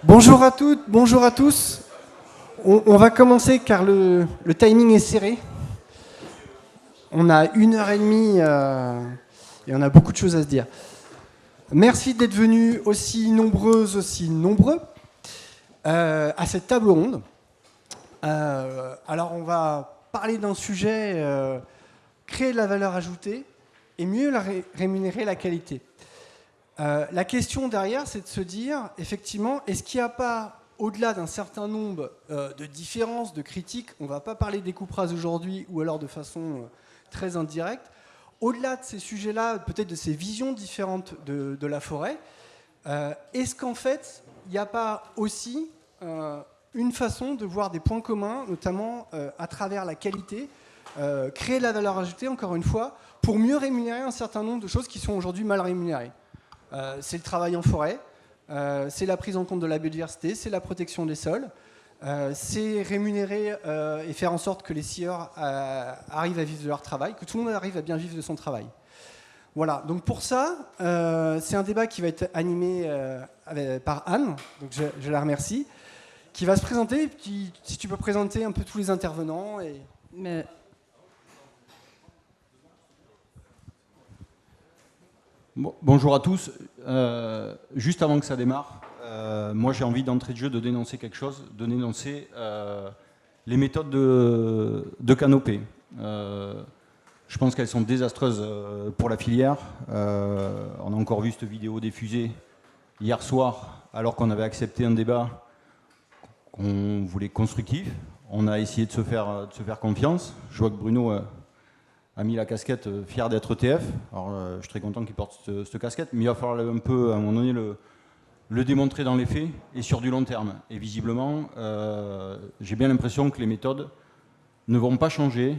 Bonjour à toutes, bonjour à tous. On va commencer car le timing est serré. On a 1 heure et demie et on a beaucoup de choses à se dire. Merci d'être venus aussi nombreuses, aussi nombreux à cette table ronde. Alors on va parler d'un sujet, créer de la valeur ajoutée et mieux rémunérer la qualité. La question derrière, c'est de se dire, effectivement, est-ce qu'il n'y a pas, au-delà d'un certain nombre de différences, de critiques, on ne va pas parler des coupes rases aujourd'hui, ou alors de façon très indirecte, au-delà de ces sujets-là, peut-être de ces visions différentes de la forêt, est-ce qu'en fait, il n'y a pas aussi une façon de voir des points communs, notamment à travers la qualité, créer de la valeur ajoutée, encore une fois, pour mieux rémunérer un certain nombre de choses qui sont aujourd'hui mal rémunérées. C'est le travail en forêt, c'est la prise en compte de la biodiversité, c'est la protection des sols, c'est rémunérer et faire en sorte que les scieurs arrivent à vivre de leur travail, que tout le monde arrive à bien vivre de son travail. Voilà, donc pour ça, c'est un débat qui va être animé par Anne, donc je la remercie, qui va se présenter, si tu peux présenter un peu tous les intervenants. Bonjour à tous. Juste avant que ça démarre, moi j'ai envie d'entrée de jeu de dénoncer quelque chose, de dénoncer les méthodes de Canopée. Je pense qu'elles sont désastreuses pour la filière. On a encore vu cette vidéo diffusée hier soir, alors qu'on avait accepté un débat qu'on voulait constructif. On a essayé de se faire confiance. Je vois que Bruno a mis la casquette fier d'être ETF. Alors, je suis très content qu'il porte cette casquette, mais il va falloir un peu, à un moment donné, le démontrer dans les faits et sur du long terme. Et visiblement, j'ai bien l'impression que les méthodes ne vont pas changer.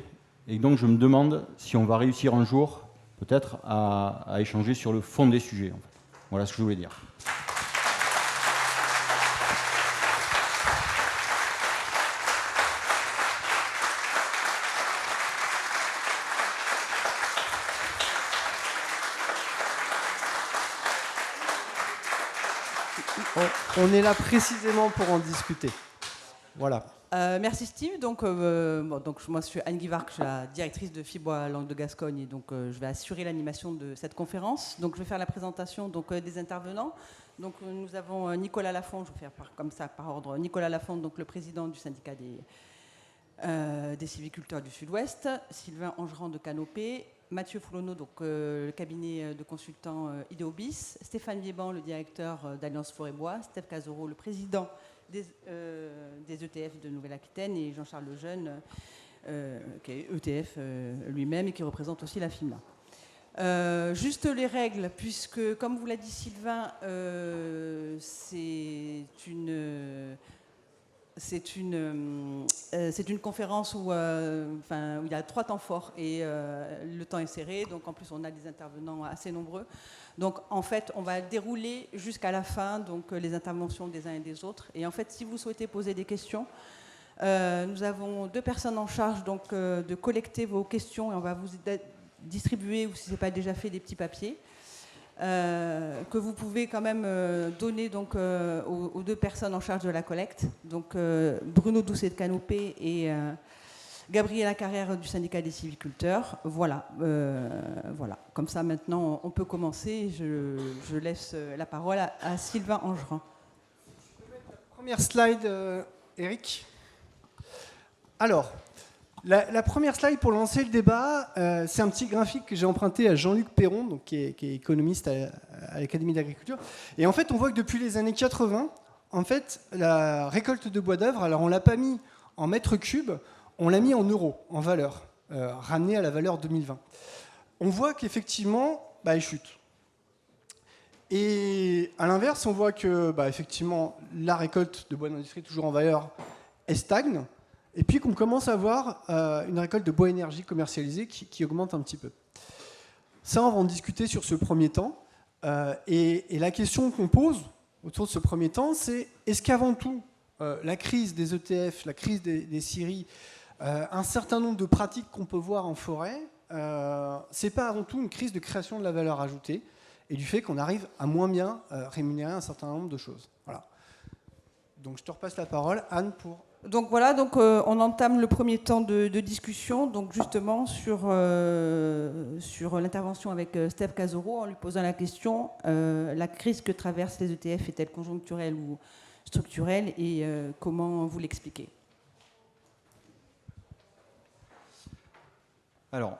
Et donc, je me demande si on va réussir un jour, peut-être, à échanger sur le fond des sujets. En fait. Voilà ce que je voulais dire. On est là précisément pour en discuter. Voilà. Merci Steve. Donc moi je suis Anne Guivard, je suis la directrice de FIBOA Langue de Gascogne et donc je vais assurer l'animation de cette conférence. Donc je vais faire la présentation des intervenants. Donc nous avons Nicolas Lafont, je vais faire comme ça par ordre. Nicolas Lafont, donc le président du syndicat des sylviculteurs du Sud-Ouest, Sylvain Angerand de Canopée, Mathieu Foulonneau, donc le cabinet de consultants Ideobis, Stéphane Viéban, le directeur d'Alliance Forêt-Bois, Steph Casoro, le président des ETF de Nouvelle-Aquitaine, et Jean-Charles Lejeune, qui est ETF lui-même et qui représente aussi la FIMA. Juste les règles, puisque, comme vous l'a dit Sylvain, c'est une conférence où il y a 3 temps forts et le temps est serré, donc en plus on a des intervenants assez nombreux. Donc en fait on va dérouler jusqu'à la fin donc, les interventions des uns et des autres. Et en fait si vous souhaitez poser des questions, nous avons 2 personnes en charge donc, de collecter vos questions et on va vous distribuer, ou si ce n'est pas déjà fait, des petits papiers. Que vous pouvez quand même donner donc, aux 2 personnes en charge de la collecte, donc Bruno Doucet de Canopée et Gabriela Carrère du syndicat des sylviculteurs. Voilà, comme ça maintenant on peut commencer. Je laisse la parole à Sylvain Angerand. Première slide, Eric. Alors, la première slide pour lancer le débat, c'est un petit graphique que j'ai emprunté à Jean-Luc Perron, donc, qui est économiste à l'Académie d'agriculture. Et en fait, on voit que depuis les années 80, en fait, la récolte de bois d'œuvre, alors on ne l'a pas mis en mètres cubes, on l'a mis en euros, en valeur, ramené à la valeur 2020. On voit qu'effectivement, elle chute. Et à l'inverse, on voit que effectivement, la récolte de bois d'industrie, toujours en valeur, elle stagne. Et puis qu'on commence à avoir une récolte de bois énergie commercialisée qui augmente un petit peu. Ça, on va en discuter sur ce premier temps. Et la question qu'on pose autour de ce premier temps, c'est est-ce qu'avant tout, la crise des ETF, la crise des scieries, un certain nombre de pratiques qu'on peut voir en forêt, c'est pas avant tout une crise de création de la valeur ajoutée et du fait qu'on arrive à moins bien rémunérer un certain nombre de choses. Voilà. Donc je te repasse la parole, Anne, pour... Donc voilà, donc, on entame le premier temps de discussion, donc justement sur l'intervention avec Steph Casoro, en lui posant la question, la crise que traversent les ETF est-elle conjoncturelle ou structurelle, et comment vous l'expliquez? Alors,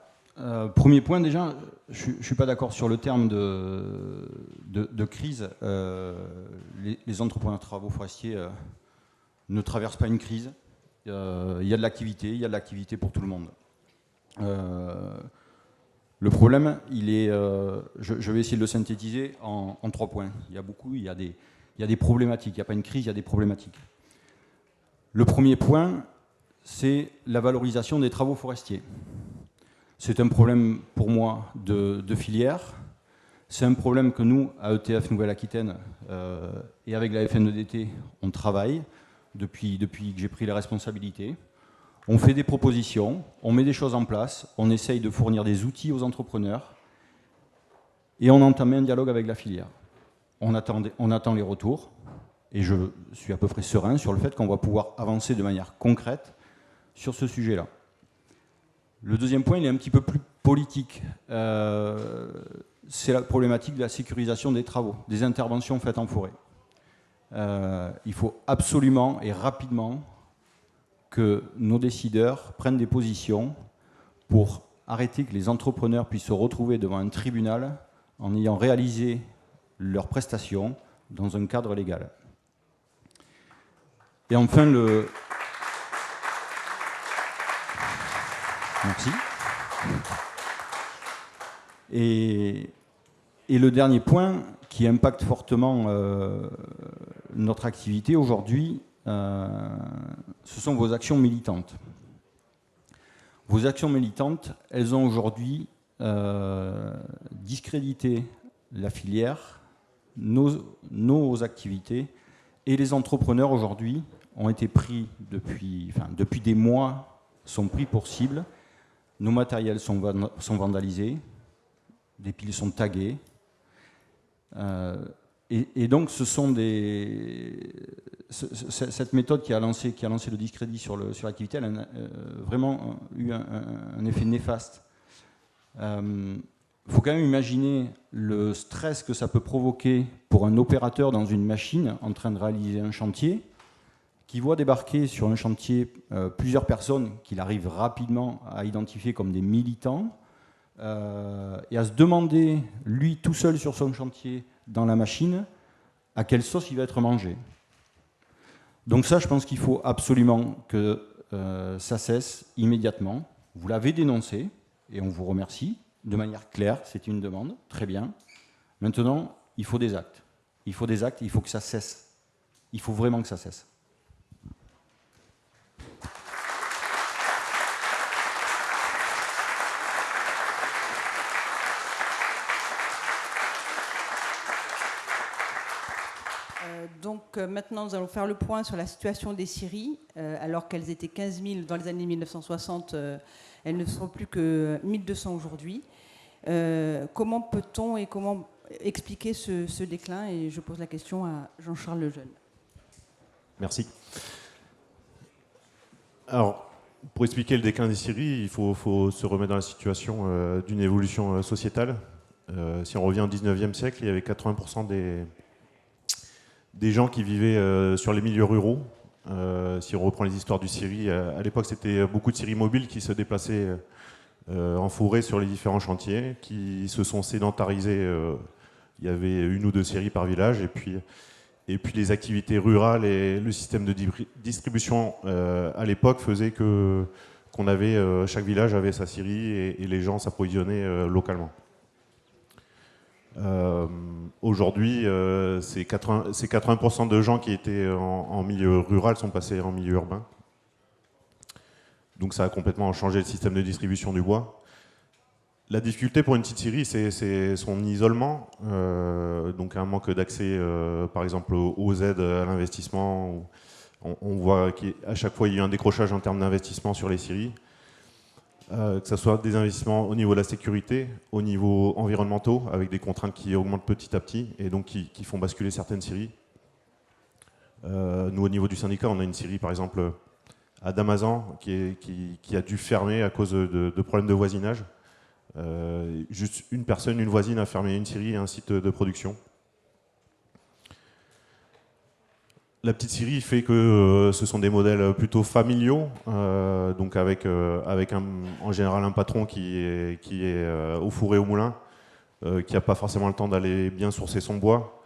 premier point déjà, je ne suis pas d'accord sur le terme de crise. Les entrepreneurs de travaux forestiers ne traversent pas une crise. Il y a de l'activité pour tout le monde. Le problème, je vais essayer de le synthétiser en 3 points. Il y a des problématiques. Il n'y a pas une crise, il y a des problématiques. Le premier point, c'est la valorisation des travaux forestiers. C'est un problème pour moi de filière. C'est un problème que nous, à ETF Nouvelle-Aquitaine et avec la FNEDT, on travaille depuis que j'ai pris les responsabilités. On fait des propositions, on met des choses en place, on essaye de fournir des outils aux entrepreneurs et on entame un dialogue avec la filière. On attend les retours et je suis à peu près serein sur le fait qu'on va pouvoir avancer de manière concrète sur ce sujet-là. Le deuxième point, il est un petit peu plus politique. C'est la problématique de la sécurisation des travaux, des interventions faites en forêt. Il faut absolument et rapidement que nos décideurs prennent des positions pour arrêter que les entrepreneurs puissent se retrouver devant un tribunal en ayant réalisé leurs prestations dans un cadre légal. Et enfin, Merci. Et le dernier point qui impacte fortement notre activité aujourd'hui, ce sont vos actions militantes. Vos actions militantes, elles ont aujourd'hui discrédité la filière, nos activités, et les entrepreneurs aujourd'hui ont été pris depuis des mois, sont pris pour cible. Nos matériels sont vandalisés, des piles sont taguées. Et donc, cette méthode qui a lancé le discrédit sur l'activité, elle a vraiment eu un effet néfaste. Il faut quand même imaginer le stress que ça peut provoquer pour un opérateur dans une machine en train de réaliser un chantier, qui voit débarquer sur un chantier plusieurs personnes qu'il arrive rapidement à identifier comme des militants, et à se demander, lui tout seul sur son chantier, dans la machine, à quelle sauce il va être mangé. Donc ça, je pense qu'il faut absolument que ça cesse immédiatement. Vous l'avez dénoncé, et on vous remercie, de manière claire, c'est une demande, très bien. Maintenant, il faut des actes. Il faut des actes, il faut que ça cesse. Il faut vraiment que ça cesse. Donc maintenant, nous allons faire le point sur la situation des scieries. Alors qu'elles étaient 15 000 dans les années 1960, elles ne sont plus que 1200 aujourd'hui. Comment peut-on et comment expliquer ce déclin? Et je pose la question à Jean-Charles Lejeune. Merci. Alors, pour expliquer le déclin des scieries, il faut se remettre dans la situation d'une évolution sociétale. Si on revient au 19e siècle, il y avait 80% des gens qui vivaient sur les milieux ruraux. Si on reprend les histoires du scierie, à l'époque c'était beaucoup de scieries mobiles qui se déplaçaient en forêt sur les différents chantiers, qui se sont sédentarisés. Il y avait 1 ou 2 scieries par village, et puis les activités rurales et le système de distribution à l'époque faisaient chaque village avait sa scierie et les gens s'approvisionnaient localement. Aujourd'hui, c'est 80% de gens qui étaient en milieu rural sont passés en milieu urbain. Donc ça a complètement changé le système de distribution du bois. La difficulté pour une petite scierie, c'est son isolement, donc un manque d'accès, par exemple, aux aides à l'investissement. On voit qu'à chaque fois, il y a eu un décrochage en termes d'investissement sur les scieries. Que ce soit des investissements au niveau de la sécurité, au niveau environnementaux, avec des contraintes qui augmentent petit à petit et donc qui font basculer certaines scieries. Nous, au niveau du syndicat, on a une scierie, par exemple, à Damazan, qui a dû fermer à cause de problèmes de voisinage. Juste une personne, une voisine, a fermé une scierie et un site de production. La petite scierie fait que ce sont des modèles plutôt familiaux, donc avec en général un patron qui est au four et au moulin, qui n'a pas forcément le temps d'aller bien sourcer son bois,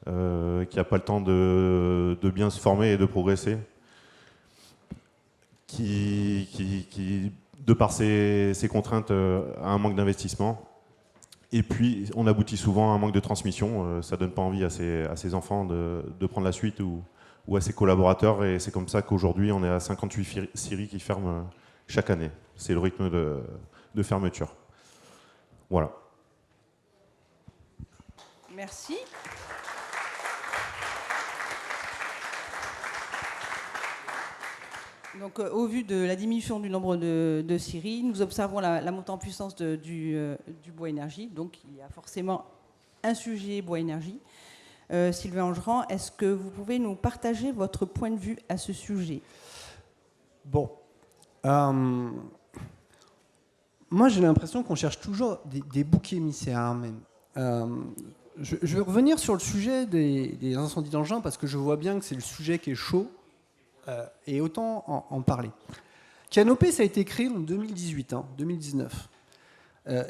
qui n'a pas le temps de bien se former et de progresser, qui de par ses contraintes, a un manque d'investissement. Et puis, on aboutit souvent à un manque de transmission. Ça ne donne pas envie à ses enfants de prendre la suite ou à ses collaborateurs. Et c'est comme ça qu'aujourd'hui, on est à 58 scieries qui ferment chaque année. C'est le rythme de fermeture. Voilà. Merci. Donc, au vu de la diminution du nombre de scieries, nous observons la montée en puissance du bois énergie. Donc, il y a forcément un sujet bois énergie. Sylvain Angerand, est-ce que vous pouvez nous partager votre point de vue à ce sujet? Bon. Moi, j'ai l'impression qu'on cherche toujours des boucs émissaires même. Je vais revenir sur le sujet des incendies d'engins parce que je vois bien que c'est le sujet qui est chaud. Et autant en parler. Canopée, ça a été créé en 2018, 2019.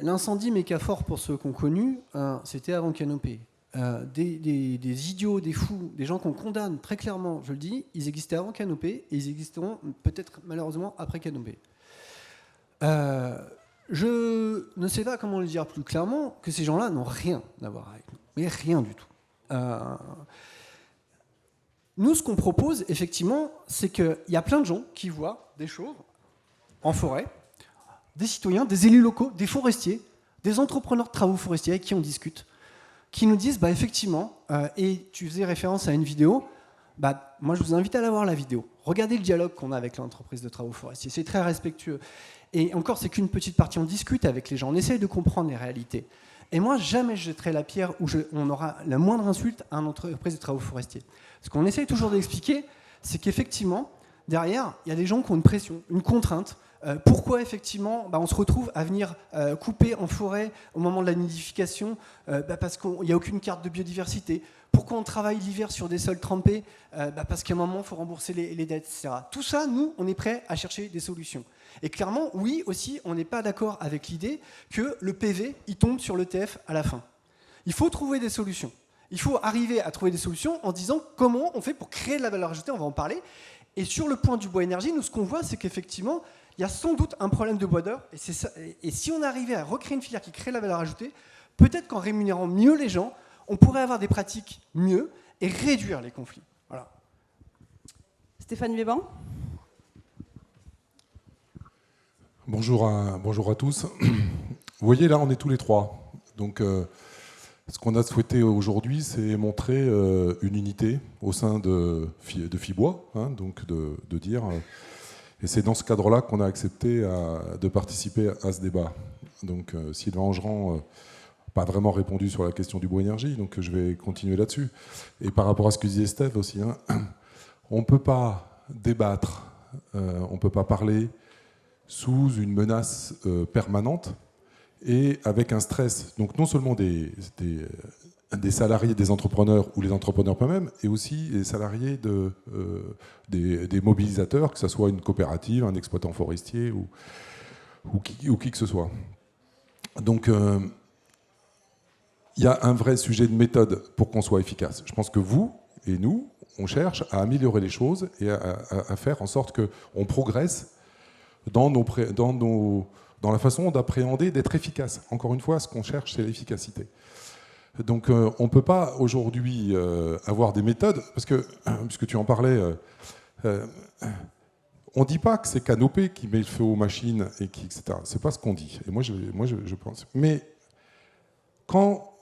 L'incendie Mécaphore, pour ceux qu'on connu, c'était avant Canopée. Des idiots, des fous, des gens qu'on condamne très clairement, je le dis, ils existaient avant Canopée et ils existeront peut-être malheureusement après Canopée. Je ne sais pas comment le dire plus clairement que ces gens-là n'ont rien à voir avec nous, mais rien du tout. Nous, ce qu'on propose, effectivement, c'est qu'il y a plein de gens qui voient des chauves en forêt, des citoyens, des élus locaux, des forestiers, des entrepreneurs de travaux forestiers avec qui on discute, qui nous disent, effectivement, et tu faisais référence à une vidéo, moi je vous invite à aller voir la vidéo. Regardez le dialogue qu'on a avec l'entreprise de travaux forestiers, c'est très respectueux. Et encore, c'est qu'une petite partie, on discute avec les gens, on essaye de comprendre les réalités. Et moi, jamais je jetterai la pierre où on aura la moindre insulte à une entreprise de travaux forestiers. Ce qu'on essaye toujours d'expliquer, c'est qu'effectivement, derrière, il y a des gens qui ont une pression, une contrainte. Pourquoi, effectivement, on se retrouve à venir couper en forêt au moment de la nidification parce qu'il n'y a aucune carte de biodiversité. Pourquoi on travaille l'hiver sur des sols trempés parce qu'à un moment, il faut rembourser les dettes, etc. Tout ça, nous, on est prêts à chercher des solutions. Et clairement, oui, aussi, on n'est pas d'accord avec l'idée que le PV, il tombe sur l'ETF à la fin. Il faut trouver des solutions. Il faut arriver à trouver des solutions en disant comment on fait pour créer de la valeur ajoutée, on va en parler. Et sur le point du bois énergie, nous, ce qu'on voit, c'est qu'effectivement, il y a sans doute un problème de bois d'or. Et si on arrivait à recréer une filière qui crée de la valeur ajoutée, peut-être qu'en rémunérant mieux les gens, on pourrait avoir des pratiques mieux et réduire les conflits. Voilà. Stéphane Véban. Bonjour à tous. Vous voyez, là, on est tous les trois. Donc, ce qu'on a souhaité aujourd'hui, c'est montrer une unité au sein de Fibois, donc de dire... et c'est dans ce cadre-là qu'on a accepté de participer à ce débat. Donc, Sylvain Angerand n'a pas vraiment répondu sur la question du bois énergie, donc je vais continuer là-dessus. Et par rapport à ce que disait Steve aussi, on ne peut pas débattre, on ne peut pas parler sous une menace permanente et avec un stress. Donc non seulement des salariés, des entrepreneurs ou les entrepreneurs eux-mêmes, et aussi des salariés des mobilisateurs, que ce soit une coopérative, un exploitant forestier ou qui que ce soit. Donc il y a un vrai sujet de méthode pour qu'on soit efficace. Je pense que vous et nous, on cherche à améliorer les choses et à faire en sorte qu'on progresse dans la façon d'appréhender, d'être efficace. Encore une fois, ce qu'on cherche, c'est l'efficacité. Donc on ne peut pas aujourd'hui avoir des méthodes, parce que, puisque tu en parlais, on ne dit pas que c'est Canopée qui met le feu aux machines, etc. Ce n'est pas ce qu'on dit. Et moi, je pense. Mais quand,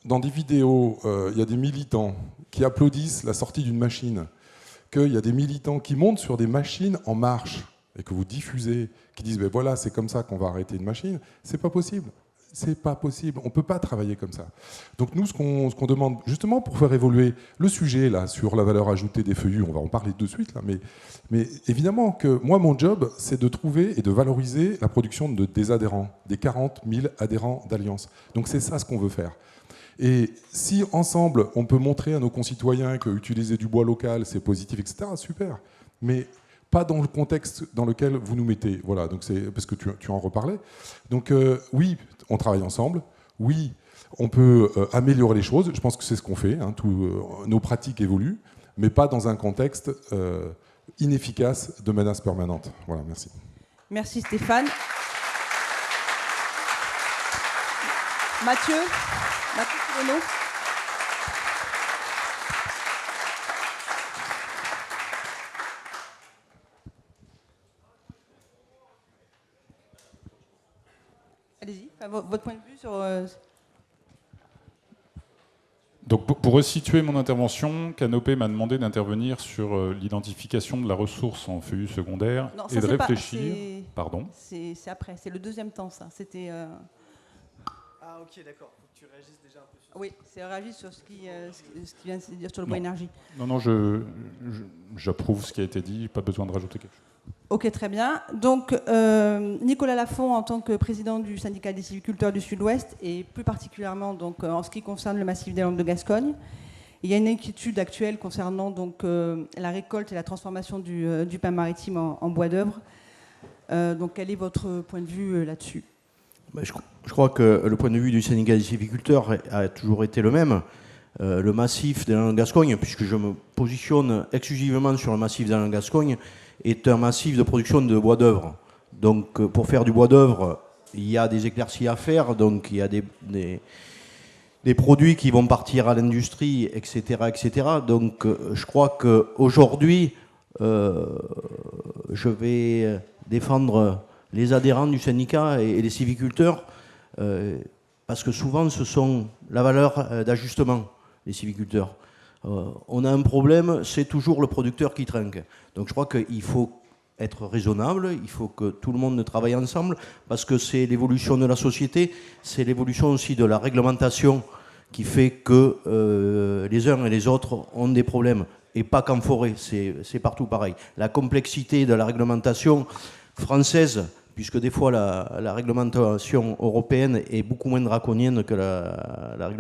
dans des vidéos, il y a des militants qui applaudissent la sortie d'une machine, qu'il y a des militants qui montent sur des machines en marche, et que vous diffusez, qui disent ben voilà, c'est comme ça qu'on va arrêter une machine, c'est pas possible. c'est pas possible. On peut pas travailler comme ça. Donc nous, ce qu'on demande, justement pour faire évoluer le sujet là sur la valeur ajoutée des feuillus, on va en parler de suite là, mais évidemment que moi, mon job, c'est de trouver et de valoriser la production des adhérents, des 40 000 adhérents d'Alliance. Donc c'est ça ce qu'on veut faire. Et si ensemble, on peut montrer à nos concitoyens qu'utiliser du bois local, c'est positif, etc., super. Mais pas dans le contexte dans lequel vous nous mettez. Voilà, donc c'est parce que tu en reparlais. Donc oui, on travaille ensemble. Oui, on peut améliorer les choses. Je pense que c'est ce qu'on fait. Hein, nos pratiques évoluent, mais pas dans un contexte inefficace de menace permanente. Voilà, merci. Merci Stéphane. Mathieu Renaud. Allez-y, votre point de vue sur... Donc pour resituer mon intervention, Canopé m'a demandé d'intervenir sur l'identification de la ressource en feuillus secondaires et de réfléchir... Pardon. C'est après, c'est le deuxième temps ça. C'était... Ah ok, d'accord. Faut que tu réagisses déjà un peu sur ça. Oui, c'est réagir sur ce qui vient de se dire sur le bois énergie. Non, j'approuve ce qui a été dit, pas besoin de rajouter quelque chose. Ok, très bien. Donc, Nicolas Lafont, en tant que président du syndicat des sylviculteurs du Sud-Ouest, et plus particulièrement donc, en ce qui concerne le massif des Landes de Gascogne, il y a une inquiétude actuelle concernant donc, la récolte et la transformation du pain maritime en bois d'œuvre. Donc, quel est votre point de vue là-dessus ? Je crois que le point de vue du syndicat des sylviculteurs a toujours été le même. Le massif des Landes de Gascogne, puisque je me positionne exclusivement sur le massif des Landes de Gascogne, est un massif de production de bois d'œuvre. Donc pour faire du bois d'œuvre, il y a des éclaircies à faire, donc il y a des produits qui vont partir à l'industrie, etc., etc. Donc je crois qu'aujourd'hui, je vais défendre les adhérents du syndicat et les sylviculteurs, parce que souvent ce sont la valeur d'ajustement, les sylviculteurs. On a un problème, c'est toujours le producteur qui trinque. Donc je crois qu'il faut être raisonnable, il faut que tout le monde travaille ensemble, parce que c'est l'évolution de la société, c'est l'évolution aussi de la réglementation qui fait que les uns et les autres ont des problèmes. Et pas qu'en forêt, c'est partout pareil. La complexité de la réglementation française, puisque des fois la réglementation européenne est beaucoup moins draconienne que la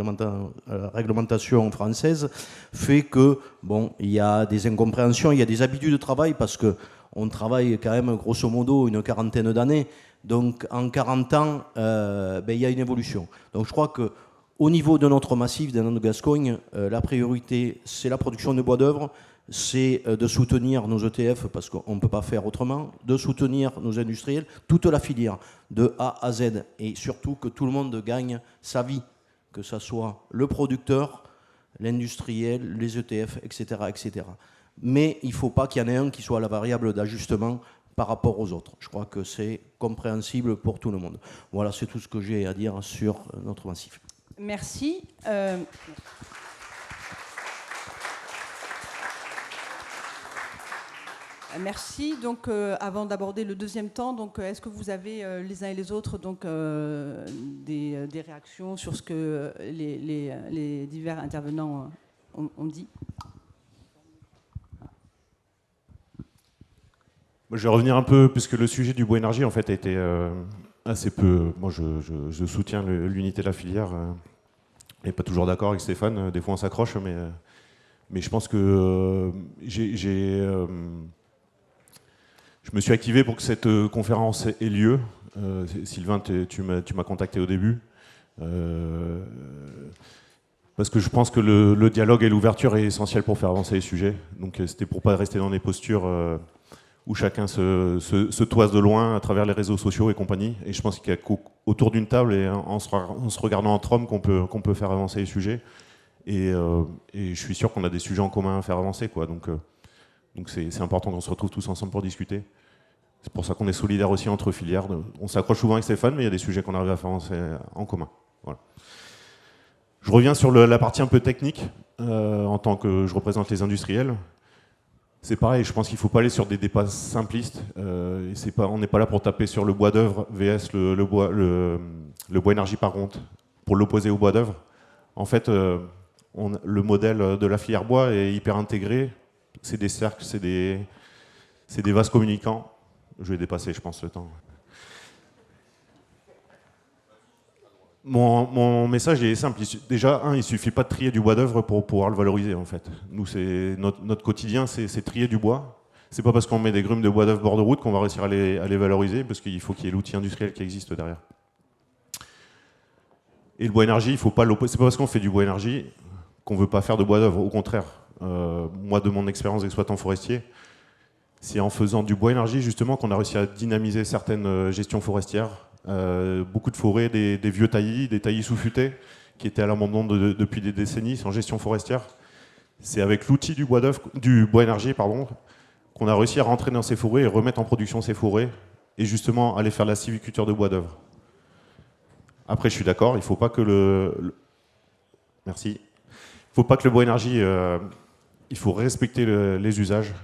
réglementation française, fait que bon, il y a des incompréhensions, il y a des habitudes de travail, parce qu'on travaille quand même grosso modo une quarantaine d'années, donc en 40 ans, il y a une évolution. Donc je crois qu'au niveau de notre massif des Landes de Gascogne, la priorité, c'est la production de bois d'œuvre, c'est de soutenir nos ETF, parce qu'on ne peut pas faire autrement, de soutenir nos industriels, toute la filière, de A à Z, et surtout que tout le monde gagne sa vie, que ce soit le producteur, l'industriel, les ETF, etc., etc. Mais il ne faut pas qu'il y en ait un qui soit la variable d'ajustement par rapport aux autres. Je crois que c'est compréhensible pour tout le monde. Voilà, c'est tout ce que j'ai à dire sur notre massif. Merci. Merci. Donc, avant d'aborder le deuxième temps, donc, est-ce que vous avez les uns et les autres donc, des réactions sur ce que les divers intervenants ont dit ? Je vais revenir un peu, puisque le sujet du bois énergie en fait a été assez peu. Moi, je soutiens l'unité de la filière. Et pas toujours d'accord avec Stéphane. Des fois, on s'accroche, mais je pense que je me suis activé pour que cette conférence ait lieu. Sylvain, tu m'as contacté au début. Parce que je pense que le dialogue et l'ouverture est essentiel pour faire avancer les sujets. Donc c'était pour pas rester dans des postures où chacun se toise de loin à travers les réseaux sociaux et compagnie. Et je pense qu'il y a qu'autour d'une table et en se regardant entre hommes qu'on peut faire avancer les sujets. Et je suis sûr qu'on a des sujets en commun à faire avancer, quoi. Donc c'est important qu'on se retrouve tous ensemble pour discuter. C'est pour ça qu'on est solidaires aussi entre filières. On s'accroche souvent avec Stéphane, mais il y a des sujets qu'on arrive à faire avancer en commun. Voilà. Je reviens sur la partie un peu technique, en tant que je représente les industriels. C'est pareil, je pense qu'il ne faut pas aller sur des débats simplistes. On n'est pas là pour taper sur le bois d'œuvre VS le bois énergie par contre, pour l'opposer au bois d'œuvre. En fait, le modèle de la filière bois est hyper intégré. C'est des cercles, c'est des vases communicants. Je vais dépasser, je pense, le temps. Mon message est simple. Déjà, il ne suffit pas de trier du bois d'œuvre pour pouvoir le valoriser, en fait. Nous, notre quotidien, c'est trier du bois. C'est pas parce qu'on met des grumes de bois d'œuvre bord de route qu'on va réussir à les valoriser, parce qu'il faut qu'il y ait l'outil industriel qui existe derrière. Et le bois énergie, il faut pas l'opposer. C'est pas parce qu'on fait du bois énergie qu'on veut pas faire de bois d'œuvre. Au contraire, moi, de mon expérience d'exploitant forestier, c'est en faisant du bois énergie justement qu'on a réussi à dynamiser certaines gestions forestières. Beaucoup de forêts, des vieux taillis, des taillis sous-futés, qui étaient à l'abandon depuis des décennies sans gestion forestière. C'est avec l'outil du bois énergie qu'on a réussi à rentrer dans ces forêts et remettre en production ces forêts, et justement aller faire de la sylviculture de bois d'œuvre. Après, je suis d'accord, il ne faut pas que Merci. Il ne faut pas que le bois énergie... il faut respecter les usages,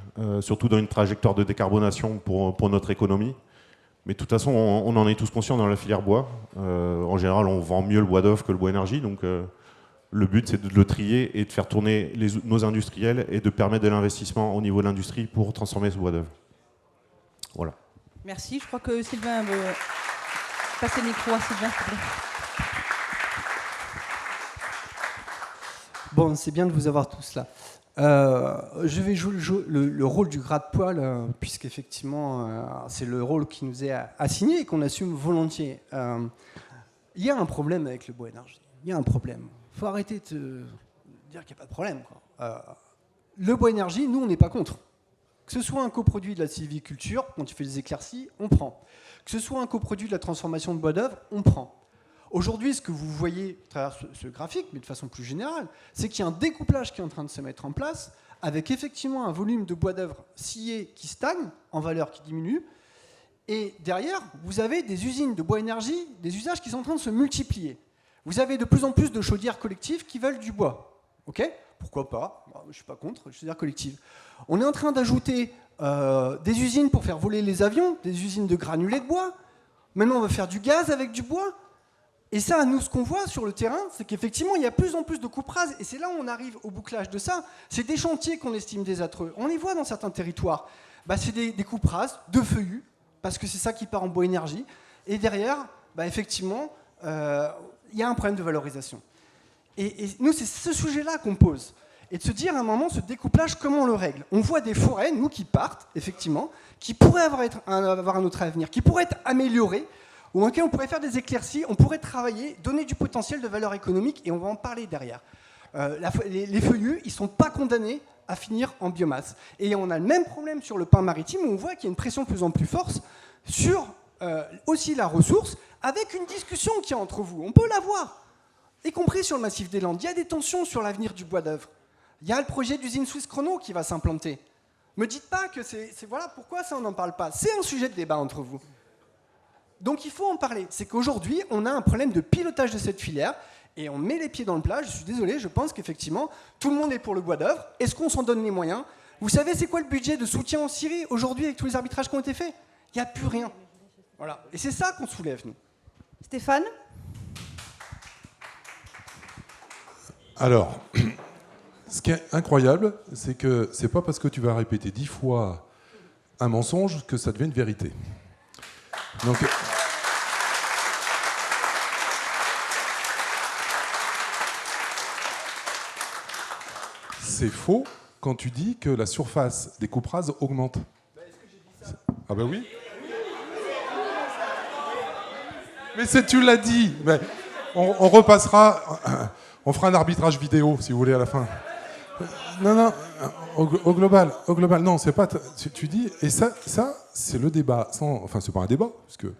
surtout dans une trajectoire de décarbonation pour notre économie. Mais de toute façon, on en est tous conscients dans la filière bois. En général, on vend mieux le bois d'œuvre que le bois énergie. Donc, le but, c'est de le trier et de faire tourner nos industriels et de permettre de l'investissement au niveau de l'industrie pour transformer ce bois d'œuvre. Voilà. Merci. Je crois que Sylvain veut passer le micro à Sylvain, s'il te plaît. Bon, c'est bien de vous avoir tous là. Je vais jouer le rôle du gratte-poil, puisqu'effectivement, c'est le rôle qui nous est assigné et qu'on assume volontiers. Il y a un problème avec le bois énergie. Il y a un problème. Il faut arrêter de dire qu'il n'y a pas de problème, quoi. Le bois énergie, nous, on n'est pas contre. Que ce soit un coproduit de la sylviculture, quand tu fais des éclaircies, on prend. Que ce soit un coproduit de la transformation de bois d'œuvre, on prend. Aujourd'hui, ce que vous voyez à travers ce graphique, mais de façon plus générale, c'est qu'il y a un découplage qui est en train de se mettre en place, avec effectivement un volume de bois d'œuvre scié qui stagne, en valeur qui diminue, et derrière, vous avez des usines de bois énergie, des usages qui sont en train de se multiplier. Vous avez de plus en plus de chaudières collectives qui veulent du bois. Ok ? Pourquoi pas ? Je ne suis pas contre, chaudières collectives. On est en train d'ajouter des usines pour faire voler les avions, des usines de granulés de bois. Maintenant, on va faire du gaz avec du bois. Et ça, nous, ce qu'on voit sur le terrain, c'est qu'effectivement, il y a plus en plus de coupes rases. Et c'est là où on arrive au bouclage de ça. C'est des chantiers qu'on estime désastreux. On les voit dans certains territoires. C'est des coupes rases, de feuillus, parce que c'est ça qui part en bois énergie. Et derrière, effectivement, il y a un problème de valorisation. Et nous, c'est ce sujet-là qu'on pose. Et de se dire, à un moment, ce découplage, comment on le règle ? On voit des forêts, nous, qui partent, effectivement, qui pourraient avoir un autre avenir, qui pourraient être améliorées, ou dans lequel on pourrait faire des éclaircies, on pourrait travailler, donner du potentiel de valeur économique, et on va en parler derrière. Les feuillus, ils ne sont pas condamnés à finir en biomasse. Et on a le même problème sur le pin maritime, où on voit qu'il y a une pression de plus en plus forte sur aussi la ressource, avec une discussion qu'il y a entre vous. On peut l'avoir, y compris sur le massif des Landes. Il y a des tensions sur l'avenir du bois d'œuvre. Il y a le projet d'usine Suisse Chrono qui va s'implanter. Ne me dites pas que c'est... Voilà, pourquoi ça, on n'en parle pas ? C'est un sujet de débat entre vous. Donc il faut en parler. C'est qu'aujourd'hui, on a un problème de pilotage de cette filière et on met les pieds dans le plat. Je suis désolé, je pense qu'effectivement, tout le monde est pour le bois d'œuvre. Est-ce qu'on s'en donne les moyens ? Vous savez, c'est quoi le budget de soutien en Syrie aujourd'hui avec tous les arbitrages qui ont été faits ? Il n'y a plus rien. Voilà. Et c'est ça qu'on soulève, nous. Stéphane ? Alors, ce qui est incroyable, c'est que c'est pas parce que tu vas répéter 10 fois un mensonge que ça devient une vérité. Donc, c'est faux quand tu dis que la surface des coupes rases augmente. Est-ce que j'ai dit ça ? Ah ben oui. Mais tu l'as dit. Mais on repassera, on fera un arbitrage vidéo si vous voulez à la fin. Non, au global, non, c'est pas. Tu dis, et ça c'est le débat. Enfin, c'est pas un débat, parce que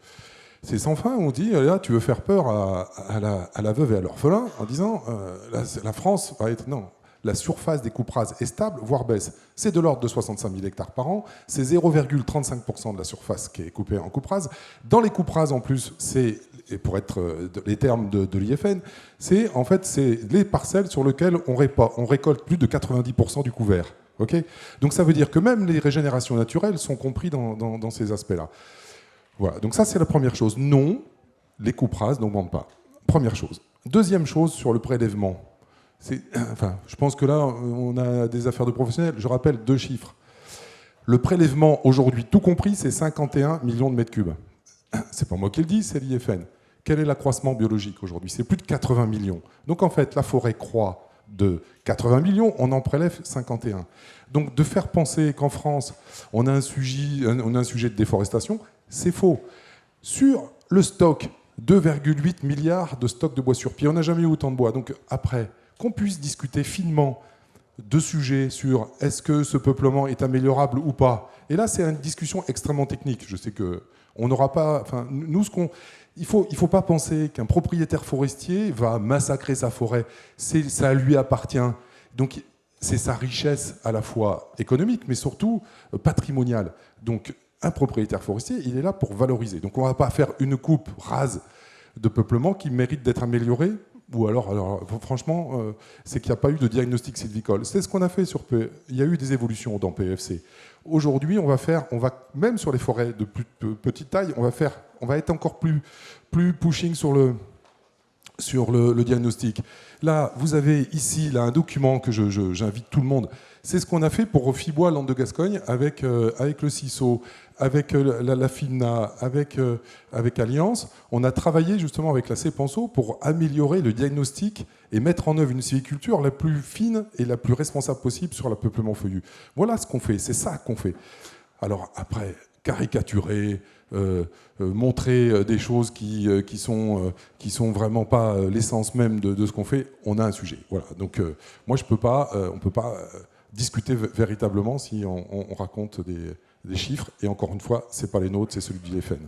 c'est sans fin. On dit, là, tu veux faire peur à la veuve et à l'orphelin en disant, la France va être. Non, la surface des coupes rases est stable, voire baisse. C'est de l'ordre de 65 000 hectares par an. C'est 0,35% de la surface qui est coupée en coupes rases. Dans les coupes rases, en plus, et pour être les termes de l'IFN, c'est les parcelles sur lesquelles on récolte plus de 90% du couvert. Okay, donc ça veut dire que même les régénérations naturelles sont comprises dans ces aspects-là. Voilà, donc ça c'est la première chose. Non, les coupes rases n'augmentent pas. Première chose. Deuxième chose sur le prélèvement. Enfin, je pense que là, on a des affaires de professionnels. Je rappelle 2 chiffres. Le prélèvement aujourd'hui, tout compris, c'est 51 millions de mètres cubes. C'est pas moi qui le dis, c'est l'IFN. Quel est l'accroissement biologique aujourd'hui? C'est plus de 80 millions. Donc en fait, la forêt croît de 80 millions, on en prélève 51. Donc de faire penser qu'en France, on a un sujet de déforestation, c'est faux. Sur le stock, 2,8 milliards de stock de bois sur pied, on n'a jamais eu autant de bois. Donc après, qu'on puisse discuter finement de sujets sur est-ce que ce peuplement est améliorable ou pas. Et là, c'est une discussion extrêmement technique. Je sais qu'on n'aura pas... Enfin, nous, il faut pas penser qu'un propriétaire forestier va massacrer sa forêt. Ça lui appartient. Donc, c'est sa richesse à la fois économique, mais surtout patrimoniale. Donc, un propriétaire forestier, il est là pour valoriser. Donc, on ne va pas faire une coupe rase de peuplement qui mérite d'être améliorée. Ou alors franchement, c'est qu'il n'y a pas eu de diagnostic sylvicole. C'est ce qu'on a fait sur PFC. Il y a eu des évolutions dans PFC. Aujourd'hui, on va même sur les forêts de plus petite taille, on va être encore plus pushing sur le diagnostic. Là, vous avez ici un document que j'invite tout le monde. C'est ce qu'on a fait pour Fibois, Landes de Gascogne, avec le CISO, avec la FINA, avec Alliance. On a travaillé justement avec la CEPANSO pour améliorer le diagnostic et mettre en œuvre une sylviculture la plus fine et la plus responsable possible sur le peuplement feuillu. Voilà ce qu'on fait, c'est ça qu'on fait. Alors après, caricaturer, montrer des choses qui sont vraiment pas l'essence même de ce qu'on fait, on a un sujet. Voilà. Donc moi on peut pas discuter véritablement si on raconte des chiffres. Et encore une fois, c'est pas les nôtres, c'est celui du l'IFN.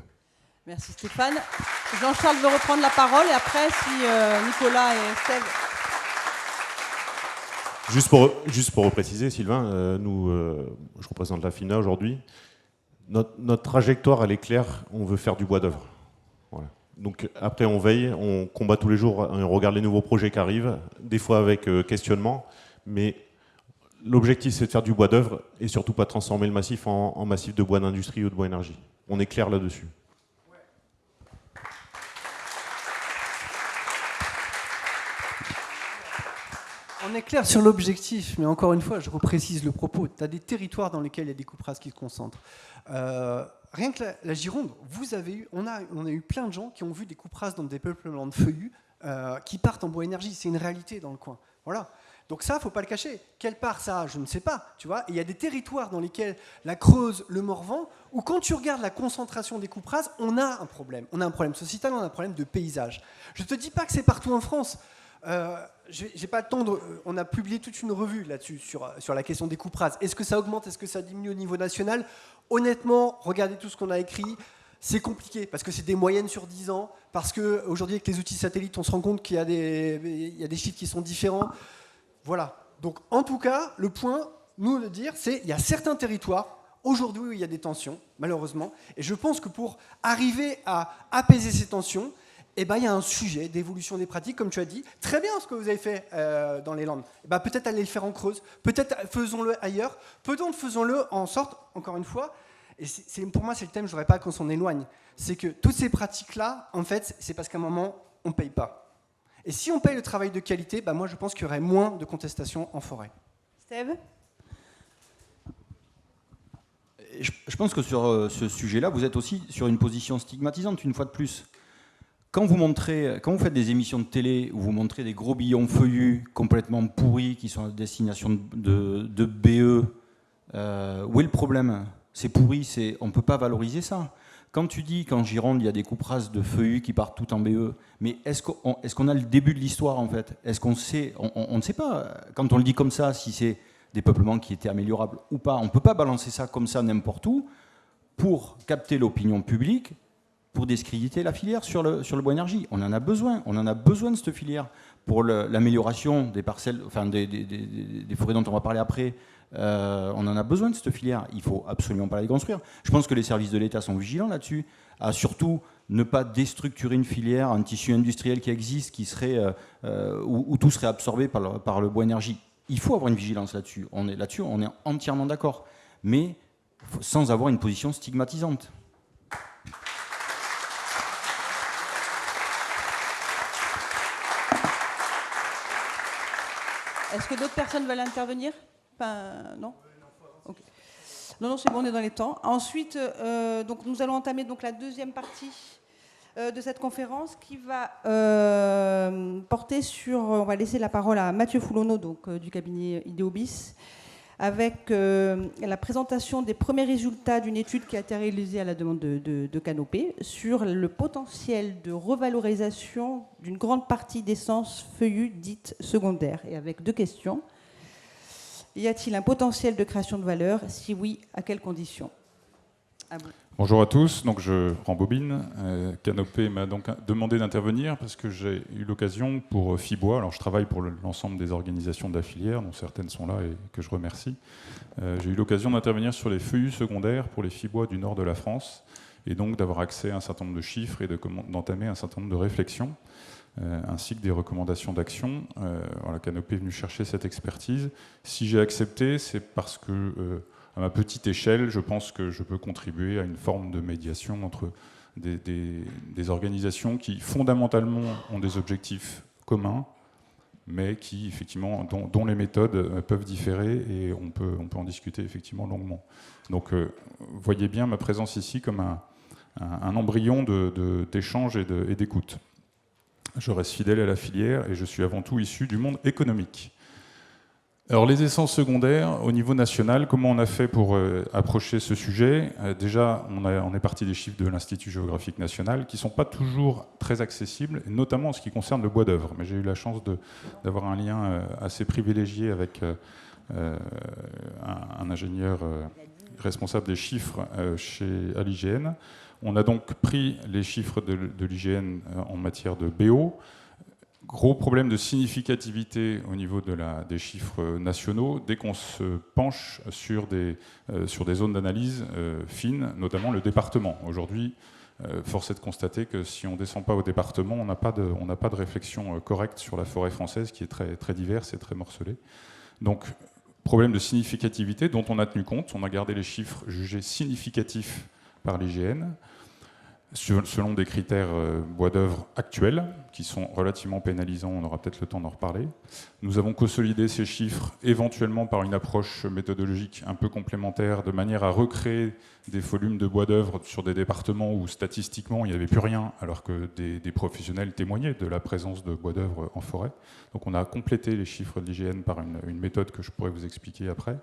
Merci Stéphane. Jean-Charles veut reprendre la parole et après, si Nicolas et Steve... Juste pour repréciser, Sylvain, je représente la FINA aujourd'hui. Notre trajectoire, elle est claire. On veut faire du bois d'œuvre. Voilà. Donc après, on veille, on combat tous les jours, on regarde les nouveaux projets qui arrivent, des fois avec questionnement, mais l'objectif, c'est de faire du bois d'œuvre et surtout pas transformer le massif en massif de bois d'industrie ou de bois énergie. On est clair là-dessus. On est clair sur l'objectif, mais encore une fois, je reprécise le propos. Tu as des territoires dans lesquels il y a des coupes rases qui se concentrent. Rien que la Gironde, on a eu plein de gens qui ont vu des coupes rases dans des peuplements de feuillus qui partent en bois énergie. C'est une réalité dans le coin. Voilà. Donc ça, il ne faut pas le cacher. Quelle part ça, je ne sais pas. Tu vois. Il y a des territoires dans lesquels la Creuse, le Morvan, où quand tu regardes la concentration des coupes rases, on a un problème. On a un problème sociétal, on a un problème de paysage. Je ne te dis pas que c'est partout en France. J'ai pas le temps on a publié toute une revue là-dessus sur la question des coupes rases. Est-ce que ça augmente, est-ce que ça diminue au niveau national? Honnêtement, regardez tout ce qu'on a écrit. C'est compliqué parce que c'est des moyennes sur 10 ans, parce qu'aujourd'hui avec les outils satellites, on se rend compte qu'il y a des chiffres qui sont différents. Voilà. Donc en tout cas, le point, nous de dire, c'est qu'il y a certains territoires aujourd'hui où il y a des tensions, malheureusement, et je pense que pour arriver à apaiser ces tensions, il y a un sujet d'évolution des pratiques, comme tu as dit. Très bien ce que vous avez fait dans les Landes. Peut-être allez le faire en Creuse, peut-être faisons-le ailleurs, peut-être faisons-le en sorte, encore une fois, et pour moi c'est le thème, je ne voudrais pas qu'on s'en éloigne, c'est que toutes ces pratiques-là, en fait, c'est parce qu'à un moment, on ne paye pas. Et si on paye le travail de qualité, moi je pense qu'il y aurait moins de contestations en forêt. Steve ? Je pense que sur ce sujet-là, vous êtes aussi sur une position stigmatisante, une fois de plus. Quand vous faites des émissions de télé où vous montrez des gros billons feuillus complètement pourris qui sont à destination de BE, où est le problème? C'est pourri, on ne peut pas valoriser ça. Quand tu dis qu'en Gironde, il y a des coupes rases de feuillus qui partent tout en BE, mais est-ce qu'on a le début de l'histoire en fait? Est-ce qu'on sait? On ne sait pas. Quand on le dit comme ça, si c'est des peuplements qui étaient améliorables ou pas, on ne peut pas balancer ça comme ça n'importe où pour capter l'opinion publique, pour discréditer la filière sur le bois énergie. On en a besoin de cette filière pour l'amélioration des parcelles, enfin des forêts dont on va parler après. On en a besoin de cette filière. Il ne faut absolument pas la déconstruire. Je pense que les services de l'État sont vigilants là-dessus, à surtout ne pas déstructurer une filière, un tissu industriel qui existe, qui serait, où tout serait absorbé par le bois énergie. il faut avoir une vigilance là-dessus. On est entièrement d'accord. Mais sans avoir une position stigmatisante. Est-ce que d'autres personnes veulent intervenir? Non. Okay. Non, c'est bon, on est dans les temps. Ensuite, donc, nous allons entamer donc, la deuxième partie de cette conférence qui va porter sur... On va laisser la parole à Mathieu Foulonneau, donc, du cabinet Ideobis, avec la présentation des premiers résultats d'une étude qui a été réalisée à la demande de Canopé sur le potentiel de revalorisation d'une grande partie d'essences feuillues dites secondaires. Et avec 2 questions. Y a-t-il un potentiel de création de valeur? Si oui, à quelles conditions? À vous. Bonjour à tous, donc je rembobine. Canopé m'a donc demandé d'intervenir parce que j'ai eu l'occasion pour Fibois, alors je travaille pour l'ensemble des organisations de la filière, dont certaines sont là et que je remercie. J'ai eu l'occasion d'intervenir sur les feuillus secondaires pour les Fibois du nord de la France et donc d'avoir accès à un certain nombre de chiffres et d'entamer un certain nombre de réflexions ainsi que des recommandations d'action. La Canopé est venue chercher cette expertise. Si j'ai accepté, c'est parce que à ma petite échelle, je pense que je peux contribuer à une forme de médiation entre des organisations qui, fondamentalement, ont des objectifs communs, mais qui, effectivement, dont les méthodes peuvent différer et on peut en discuter, effectivement, longuement. Donc, voyez bien ma présence ici comme un embryon d'échange et d'écoute. Je reste fidèle à la filière et je suis avant tout issu du monde économique. Alors les essences secondaires, au niveau national, comment on a fait pour approcher ce sujet? Déjà, on est parti des chiffres de l'Institut géographique national, qui ne sont pas toujours très accessibles, notamment en ce qui concerne le bois d'œuvre. Mais j'ai eu la chance d'avoir un lien assez privilégié avec un ingénieur responsable des chiffres à l'IGN. On a donc pris les chiffres de l'IGN en matière de BO. Gros problème de significativité au niveau des chiffres nationaux dès qu'on se penche sur des zones d'analyse fines, notamment le département. Aujourd'hui, force est de constater que si on ne descend pas au département, on n'a pas de réflexion correcte sur la forêt française qui est très, très diverse et très morcelée. Donc, problème de significativité dont on a tenu compte. On a gardé les chiffres jugés significatifs par l'IGN, selon des critères bois d'œuvre actuels, qui sont relativement pénalisants, on aura peut-être le temps d'en reparler. Nous avons consolidé ces chiffres éventuellement par une approche méthodologique un peu complémentaire, de manière à recréer des volumes de bois d'œuvre sur des départements où statistiquement il n'y avait plus rien, alors que des professionnels témoignaient de la présence de bois d'œuvre en forêt. Donc on a complété les chiffres de l'IGN par une méthode que je pourrais vous expliquer après.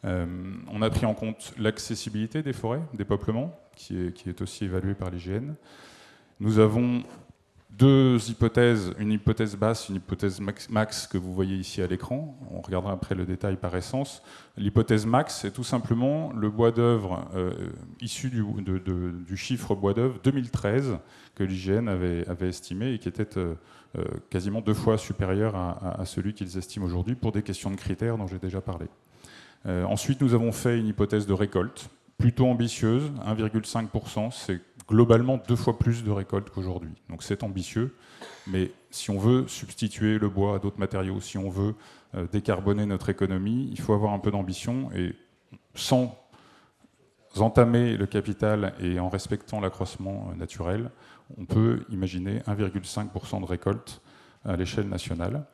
On a pris en compte l'accessibilité des forêts, des peuplements, qui est aussi évaluée par l'IGN. Nous avons 2 hypothèses, une hypothèse basse, une hypothèse max que vous voyez ici à l'écran. On regardera après le détail par essence. L'hypothèse max, c'est tout simplement le bois d'œuvre issu du chiffre bois d'œuvre 2013 que l'IGN avait estimé et qui était quasiment 2 fois supérieur à celui qu'ils estiment aujourd'hui pour des questions de critères dont j'ai déjà parlé. Ensuite, nous avons fait une hypothèse de récolte plutôt ambitieuse, 1,5%, c'est globalement 2 fois plus de récolte qu'aujourd'hui. Donc c'est ambitieux, mais si on veut substituer le bois à d'autres matériaux, si on veut décarboner notre économie, il faut avoir un peu d'ambition, et sans entamer le capital et en respectant l'accroissement naturel, on peut imaginer 1,5% de récolte à l'échelle nationale.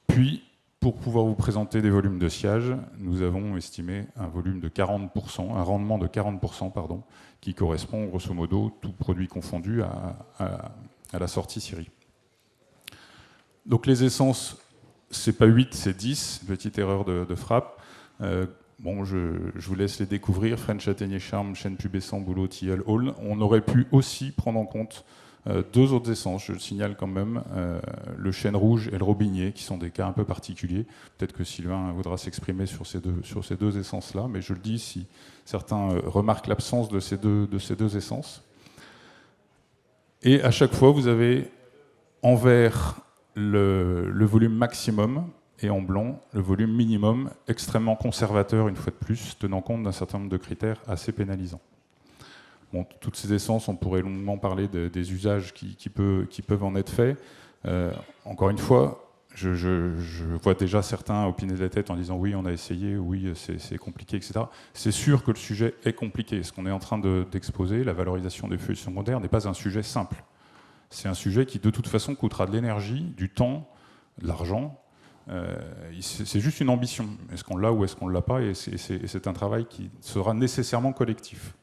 Puis, pour pouvoir vous présenter des volumes de sciage, nous avons estimé un volume de 40%, un rendement de 40%, qui correspond grosso modo, tout produit confondu, à la sortie scierie. Donc les essences, c'est pas 8, c'est 10, petite erreur de frappe. Je vous laisse les découvrir, Frêne, Châtaignier, Charme, Chêne pubescent, Bouleau, Tilleul, Aulne. On aurait pu aussi prendre en compte 2 autres essences, je le signale quand même, le chêne rouge et le robinier, qui sont des cas un peu particuliers. Peut-être que Sylvain voudra s'exprimer sur ces deux essences-là, mais je le dis si certains remarquent l'absence de ces deux essences. Et à chaque fois, vous avez en vert le volume maximum et en blanc le volume minimum, extrêmement conservateur une fois de plus, tenant compte d'un certain nombre de critères assez pénalisants. Bon, toutes ces essences, on pourrait longuement parler des usages qui peuvent en être faits. Encore une fois, Je vois déjà certains opiner de la tête en disant oui, on a essayé, oui, c'est compliqué, etc. C'est sûr que le sujet est compliqué. Ce qu'on est en train d'exposer, la valorisation des feuilles secondaires, n'est pas un sujet simple. C'est un sujet qui, de toute façon, coûtera de l'énergie, du temps, de l'argent. C'est juste une ambition. Est-ce qu'on l'a ou est-ce qu'on ne l'a pas? Et c'est un travail qui sera nécessairement collectif.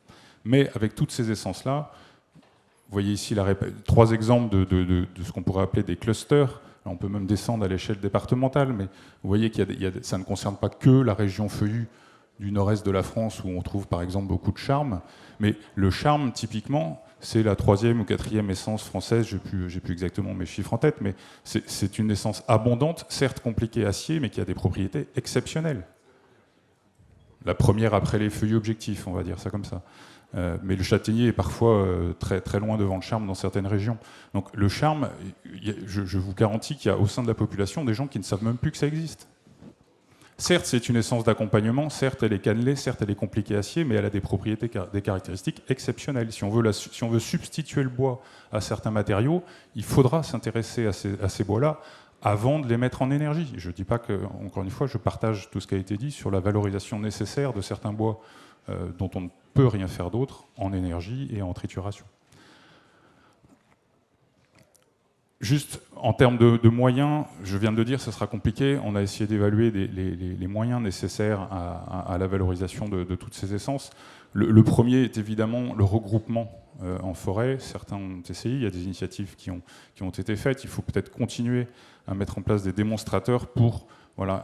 Mais avec toutes ces essences-là, vous voyez ici 3 exemples de ce qu'on pourrait appeler des clusters. On peut même descendre à l'échelle départementale, mais vous voyez que ça ne concerne pas que la région feuillue du nord-est de la France, où on trouve par exemple beaucoup de charme. Mais le charme, typiquement, c'est la 3e ou 4e essence française, j'ai plus exactement mes chiffres en tête, mais c'est une essence abondante, certes compliquée à acier, mais qui a des propriétés exceptionnelles. La première après les feuillus objectifs, on va dire ça comme ça. Mais le châtaignier est parfois très, très loin devant le charme dans certaines régions. Donc le charme, je vous garantis qu'il y a au sein de la population des gens qui ne savent même plus que ça existe. Certes, c'est une essence d'accompagnement, certes, elle est cannelée, certes, elle est compliquée à acier, mais elle a des propriétés, des caractéristiques exceptionnelles. Si on veut substituer le bois à certains matériaux, il faudra s'intéresser à ces bois-là avant de les mettre en énergie. Je ne dis pas que, encore une fois, je partage tout ce qui a été dit sur la valorisation nécessaire de certains bois dont on ne peut rien faire d'autre en énergie et en trituration. Juste en termes de moyens, je viens de le dire, ce sera compliqué. On a essayé d'évaluer les moyens nécessaires à la valorisation de toutes ces essences. Le premier est évidemment le regroupement en forêt. Certains ont essayé, il y a des initiatives qui ont été faites. Il faut peut-être continuer à mettre en place des démonstrateurs pour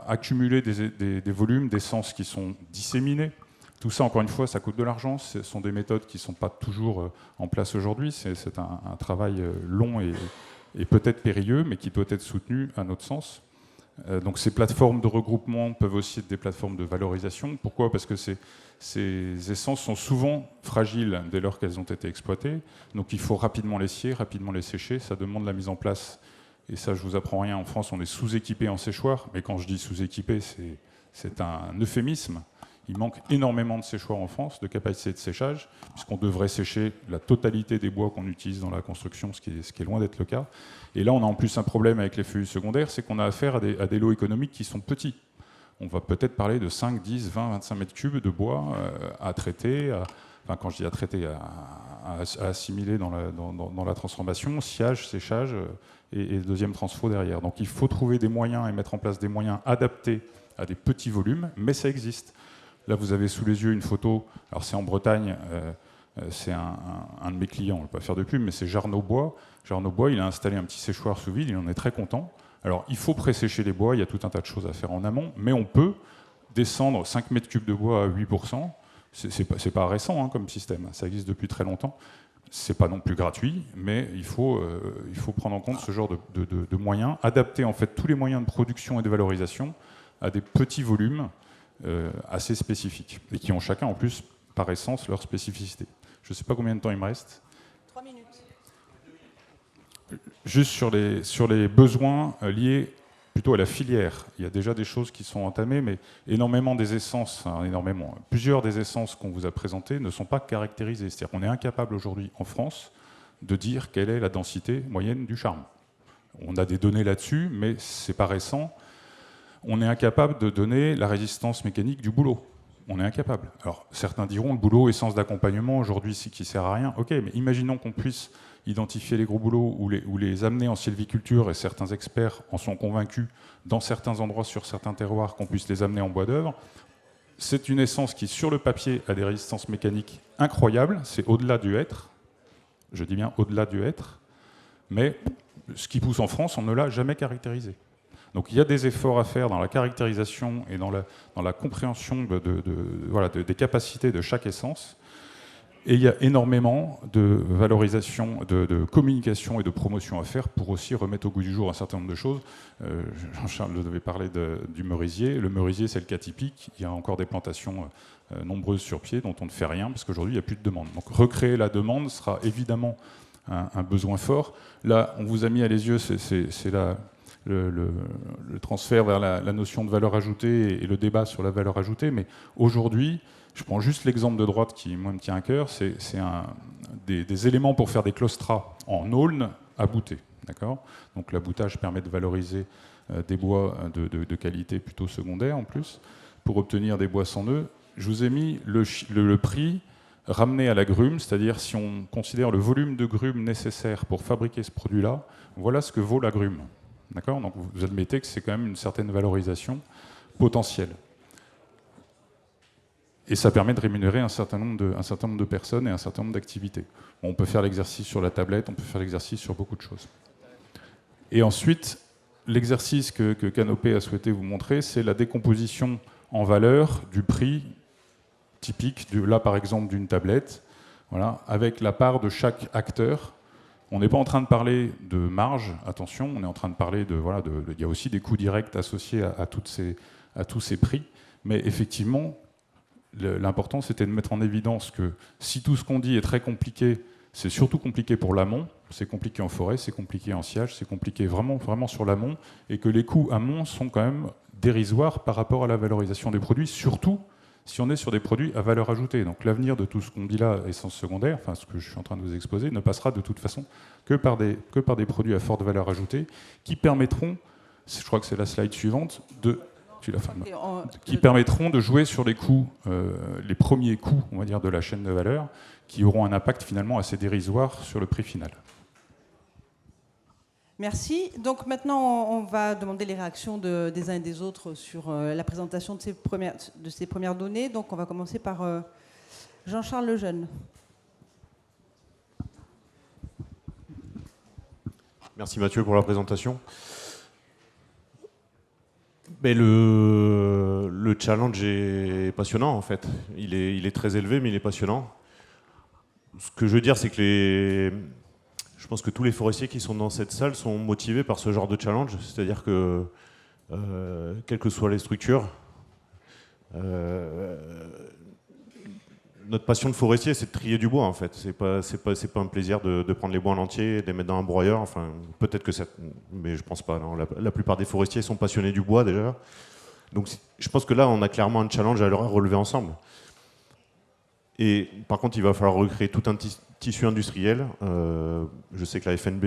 accumuler des volumes d'essences qui sont disséminés. Tout ça, encore une fois, ça coûte de l'argent. Ce sont des méthodes qui ne sont pas toujours en place aujourd'hui. C'est un travail long et peut-être périlleux, mais qui doit être soutenu à notre sens. Donc ces plateformes de regroupement peuvent aussi être des plateformes de valorisation. Pourquoi? Parce que ces essences sont souvent fragiles dès lors qu'elles ont été exploitées. Donc il faut rapidement les scier, rapidement les sécher. Ça demande la mise en place. Et ça, je ne vous apprends rien. En France, on est sous-équipé en séchoir. Mais quand je dis sous-équipé, c'est un euphémisme. Il manque énormément de séchoirs en France, de capacité de séchage, puisqu'on devrait sécher la totalité des bois qu'on utilise dans la construction, ce qui est loin d'être le cas. Et là, on a en plus un problème avec les feuillus secondaires, c'est qu'on a affaire à des lots économiques qui sont petits. On va peut-être parler de 5, 10, 20, 25 mètres cubes de bois à traiter, quand je dis à traiter, à assimiler dans la transformation, sciage, séchage et deuxième transfo derrière. Donc il faut trouver des moyens et mettre en place des moyens adaptés à des petits volumes, mais ça existe. Là, vous avez sous les yeux une photo, alors c'est en Bretagne, c'est un de mes clients, on ne va pas faire de pub, mais c'est Jarno Bois. Jarno Bois, il a installé un petit séchoir sous vide, il en est très content. Alors, il faut pré-sécher les bois, il y a tout un tas de choses à faire en amont, mais on peut descendre 5 mètres cubes de bois à 8%. C'est pas récent comme système, ça existe depuis très longtemps. C'est pas non plus gratuit, mais il faut prendre en compte ce genre de moyens, adapter en fait tous les moyens de production et de valorisation à des petits volumes assez spécifiques, et qui ont chacun en plus, par essence, leur spécificité. Je ne sais pas combien de temps il me reste. 3 minutes. Juste sur les besoins liés plutôt à la filière. Il y a déjà des choses qui sont entamées, mais énormément des essences, plusieurs des essences qu'on vous a présentées ne sont pas caractérisées. C'est-à-dire qu'on est incapable aujourd'hui en France de dire quelle est la densité moyenne du charme. On a des données là-dessus, mais c'est pas récent. On est incapable de donner la résistance mécanique du bouleau. On est incapable. Alors, certains diront le bouleau, essence d'accompagnement, aujourd'hui, c'est qui sert à rien. Ok, mais imaginons qu'on puisse identifier les gros bouleaux ou les amener en sylviculture, et certains experts en sont convaincus, dans certains endroits, sur certains terroirs, qu'on puisse les amener en bois d'œuvre. C'est une essence qui, sur le papier, a des résistances mécaniques incroyables. C'est au-delà du hêtre. Je dis bien au-delà du hêtre. Mais ce qui pousse en France, on ne l'a jamais caractérisé. Donc il y a des efforts à faire dans la caractérisation et dans la compréhension des capacités de chaque essence. Et il y a énormément de valorisation, de communication et de promotion à faire pour aussi remettre au goût du jour un certain nombre de choses. Jean-Charles devait parler du merisier. Le merisier, c'est le cas typique. Il y a encore des plantations nombreuses sur pied dont on ne fait rien parce qu'aujourd'hui, il n'y a plus de demande. Donc recréer la demande sera évidemment un besoin fort. Là, on vous a mis à les yeux, c'est le transfert vers la notion de valeur ajoutée et le débat sur la valeur ajoutée. Mais aujourd'hui, je prends juste l'exemple de droite qui, moi, me tient à cœur, c'est des éléments pour faire des claustras en aulne à bouter. D'accord ? Donc l'aboutage permet de valoriser des bois de qualité plutôt secondaire en plus, pour obtenir des bois sans nœuds. Je vous ai mis le prix ramené à la grume, c'est-à-dire si on considère le volume de grume nécessaire pour fabriquer ce produit-là, voilà ce que vaut la grume. D'accord ? Donc vous admettez que c'est quand même une certaine valorisation potentielle. Et ça permet de rémunérer un certain nombre de personnes et un certain nombre d'activités. Bon, on peut faire l'exercice sur la tablette, on peut faire l'exercice sur beaucoup de choses. Et ensuite, l'exercice que Canopé a souhaité vous montrer, c'est la décomposition en valeur du prix typique, là par exemple d'une tablette, voilà, avec la part de chaque acteur. On n'est pas en train de parler de marge, attention, on est en train de parler il y a aussi des coûts directs associés à tous ces prix, mais effectivement, l'important c'était de mettre en évidence que si tout ce qu'on dit est très compliqué, c'est surtout compliqué pour l'amont, c'est compliqué en forêt, c'est compliqué en sciage, c'est compliqué vraiment, vraiment sur l'amont, et que les coûts amont sont quand même dérisoires par rapport à la valorisation des produits, surtout si on est sur des produits à valeur ajoutée. Donc l'avenir de tout ce qu'on dit là, essence secondaire, enfin ce que je suis en train de vous exposer, ne passera de toute façon que par des produits à forte valeur ajoutée qui permettront, je crois que c'est la slide suivante, qui permettront de jouer sur les coûts, les premiers coûts, on va dire, de la chaîne de valeur, qui auront un impact finalement assez dérisoire sur le prix final. Merci. Donc maintenant, on va demander les réactions des uns et des autres sur la présentation de ces premières données. Donc on va commencer par Jean-Charles Lejeune. Merci Mathieu pour la présentation. Mais le challenge est passionnant en fait. Il est très élevé, mais il est passionnant. Ce que je veux dire, c'est que je pense que tous les forestiers qui sont dans cette salle sont motivés par ce genre de challenge. C'est-à-dire que, quelles que soient les structures, notre passion de forestier, c'est de trier du bois en fait. C'est pas un plaisir de prendre les bois en entier et de les mettre dans un broyeur. Enfin, peut-être que mais je pense pas. Non. La plupart des forestiers sont passionnés du bois déjà. Donc, je pense que là, on a clairement un challenge à relever ensemble. Et par contre, il va falloir recréer tout un tissu industriel. Je sais que la FNB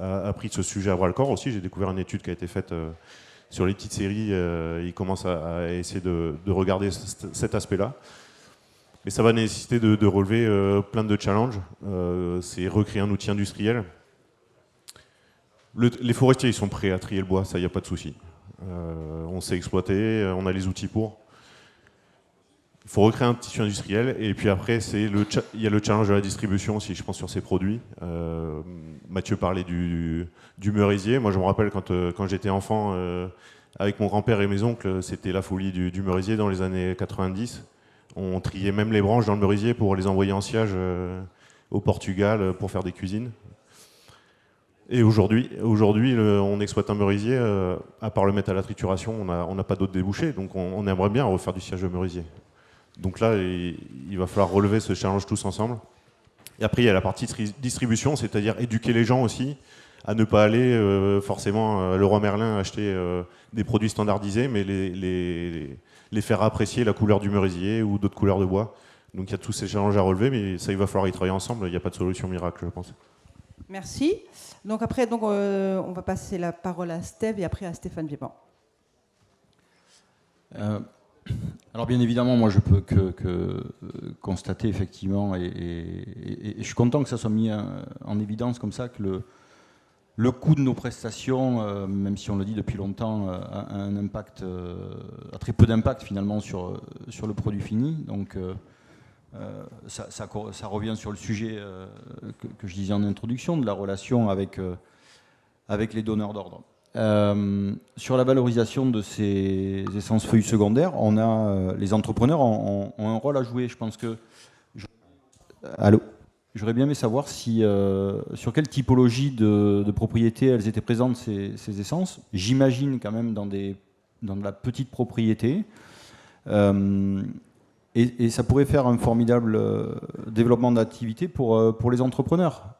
a pris ce sujet à bras le corps aussi. J'ai découvert une étude qui a été faite sur les petites séries. Ils commencent à essayer de regarder cet aspect-là. Mais ça va nécessiter de relever plein de challenges. C'est recréer un outil industriel. Les forestiers, ils sont prêts à trier le bois, ça, il n'y a pas de souci. On sait exploiter, on a les outils pour. Il faut recréer un tissu industriel, et puis après, il y a le challenge de la distribution aussi, je pense, sur ces produits. Mathieu parlait du merisier. Moi, je me rappelle quand j'étais enfant, avec mon grand-père et mes oncles, c'était la folie du merisier dans les années 90. On triait même les branches dans le merisier pour les envoyer en sciage au Portugal pour faire des cuisines. Et aujourd'hui, on exploite un merisier, à part le mettre à la trituration, on n'a pas d'autres débouchés, donc on aimerait bien refaire du sciage de merisier. Donc là, il va falloir relever ce challenge tous ensemble. Et après, il y a la partie distribution, c'est-à-dire éduquer les gens aussi à ne pas aller forcément à Leroy Merlin acheter des produits standardisés, mais les faire apprécier la couleur du merisier ou d'autres couleurs de bois. Donc il y a tous ces challenges à relever, mais ça, il va falloir y travailler ensemble. Il n'y a pas de solution miracle, je pense. Merci. Donc après, on va passer la parole à Steve et après à Stéphane Viéban. Alors bien évidemment, moi je peux que constater effectivement, et je suis content que ça soit mis en évidence comme ça, que le coût de nos prestations, même si on le dit depuis longtemps, a un impact, a très peu d'impact finalement sur le produit fini. Donc ça revient sur le sujet que je disais en introduction, de la relation avec les donneurs d'ordre. Sur la valorisation de ces essences feuilles secondaires, les entrepreneurs ont un rôle à jouer. Je pense que j'aurais bien aimé savoir sur quelle typologie de propriétés elles étaient présentes, ces essences. J'imagine quand même dans de la petite propriété. Et ça pourrait faire un formidable développement d'activité pour les entrepreneurs.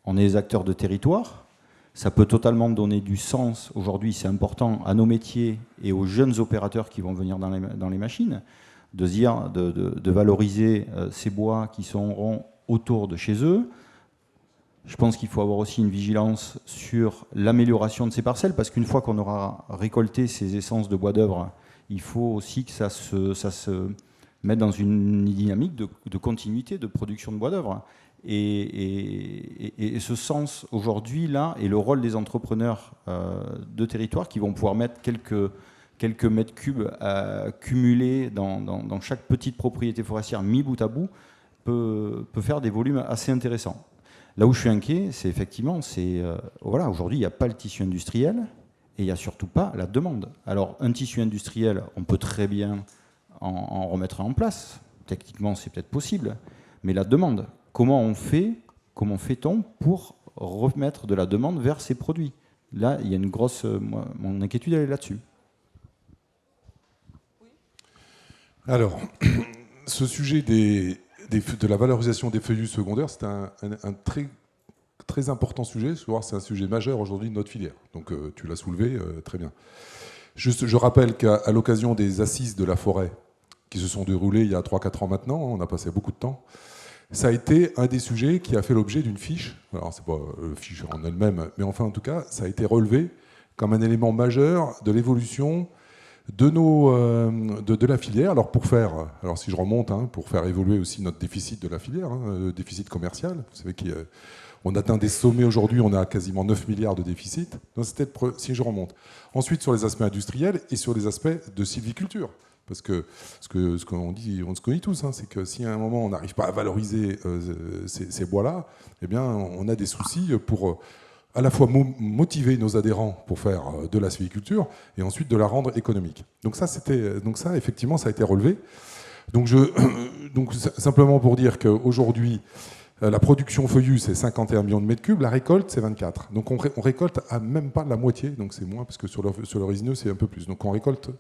On est des acteurs de territoire. Ça peut totalement donner du sens, aujourd'hui c'est important, à nos métiers et aux jeunes opérateurs qui vont venir dans les machines, de valoriser ces bois qui seront autour de chez eux, Je pense qu'il faut avoir aussi une vigilance sur l'amélioration de ces parcelles, parce qu'une fois qu'on aura récolté ces essences de bois d'œuvre, il faut aussi que ça se mette dans une dynamique de continuité de production de bois d'œuvre. Et ce sens aujourd'hui là, et le rôle des entrepreneurs de territoire qui vont pouvoir mettre quelques mètres cubes cumulés dans chaque petite propriété forestière mis bout à bout peut faire des volumes assez intéressants. Là où je suis inquiet, c'est effectivement, voilà, aujourd'hui il n'y a pas le tissu industriel et il n'y a surtout pas la demande. Alors un tissu industriel, on peut très bien en remettre en place. Techniquement, c'est peut-être possible, mais la demande. Comment fait-on pour remettre de la demande vers ces produits? Là, il y a une grosse... mon inquiétude, elle est là-dessus. Alors, ce sujet de la valorisation des feuillus secondaires, c'est un très, très important sujet. C'est un sujet majeur aujourd'hui de notre filière. Donc, tu l'as soulevé, très bien. Juste, je rappelle qu'à l'occasion des assises de la forêt, qui se sont déroulées il y a 3-4 ans maintenant, on a passé beaucoup de temps, ça a été un des sujets qui a fait l'objet d'une fiche. Alors, c'est pas une fiche en elle-même, mais enfin, en tout cas, ça a été relevé comme un élément majeur de l'évolution de la filière. Alors, si je remonte, pour faire évoluer aussi notre déficit de la filière, le déficit commercial, vous savez qu'on atteint des sommets aujourd'hui, on a quasiment 9 milliards de déficit. Donc, si je remonte. Ensuite, sur les aspects industriels et sur les aspects de sylviculture. Parce que ce qu'on dit, on se connaît tous, c'est que si à un moment on n'arrive pas à valoriser ces bois-là, eh bien on a des soucis pour à la fois motiver nos adhérents pour faire de la sylviculture et ensuite de la rendre économique. Donc ça, effectivement, ça a été relevé. Donc simplement pour dire qu'aujourd'hui, la production feuillue, c'est 51 millions de mètres cubes, la récolte, c'est 24. Donc on récolte à même pas la moitié, donc c'est moins, parce que sur le résineux, c'est un peu plus. Donc on récolte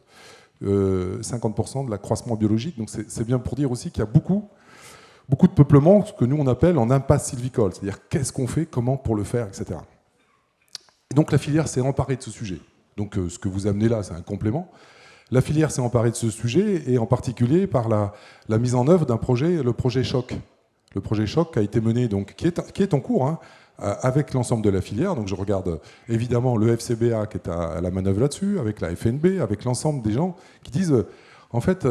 50% de l'accroissement biologique. Donc c'est bien pour dire aussi qu'il y a beaucoup de peuplement, ce que nous on appelle en impasse sylvicole, c'est-à-dire qu'est-ce qu'on fait, comment pour le faire, etc. Et donc la filière s'est emparée de ce sujet. Donc ce que vous amenez là, c'est un complément. La filière s'est emparée de ce sujet, et en particulier par la mise en œuvre d'un projet, le projet Choc. Le projet Choc a été mené, donc, qui est en cours, avec l'ensemble de la filière. Donc je regarde évidemment le FCBA qui est à la manœuvre là-dessus, avec la FNB, avec l'ensemble des gens qui disent en fait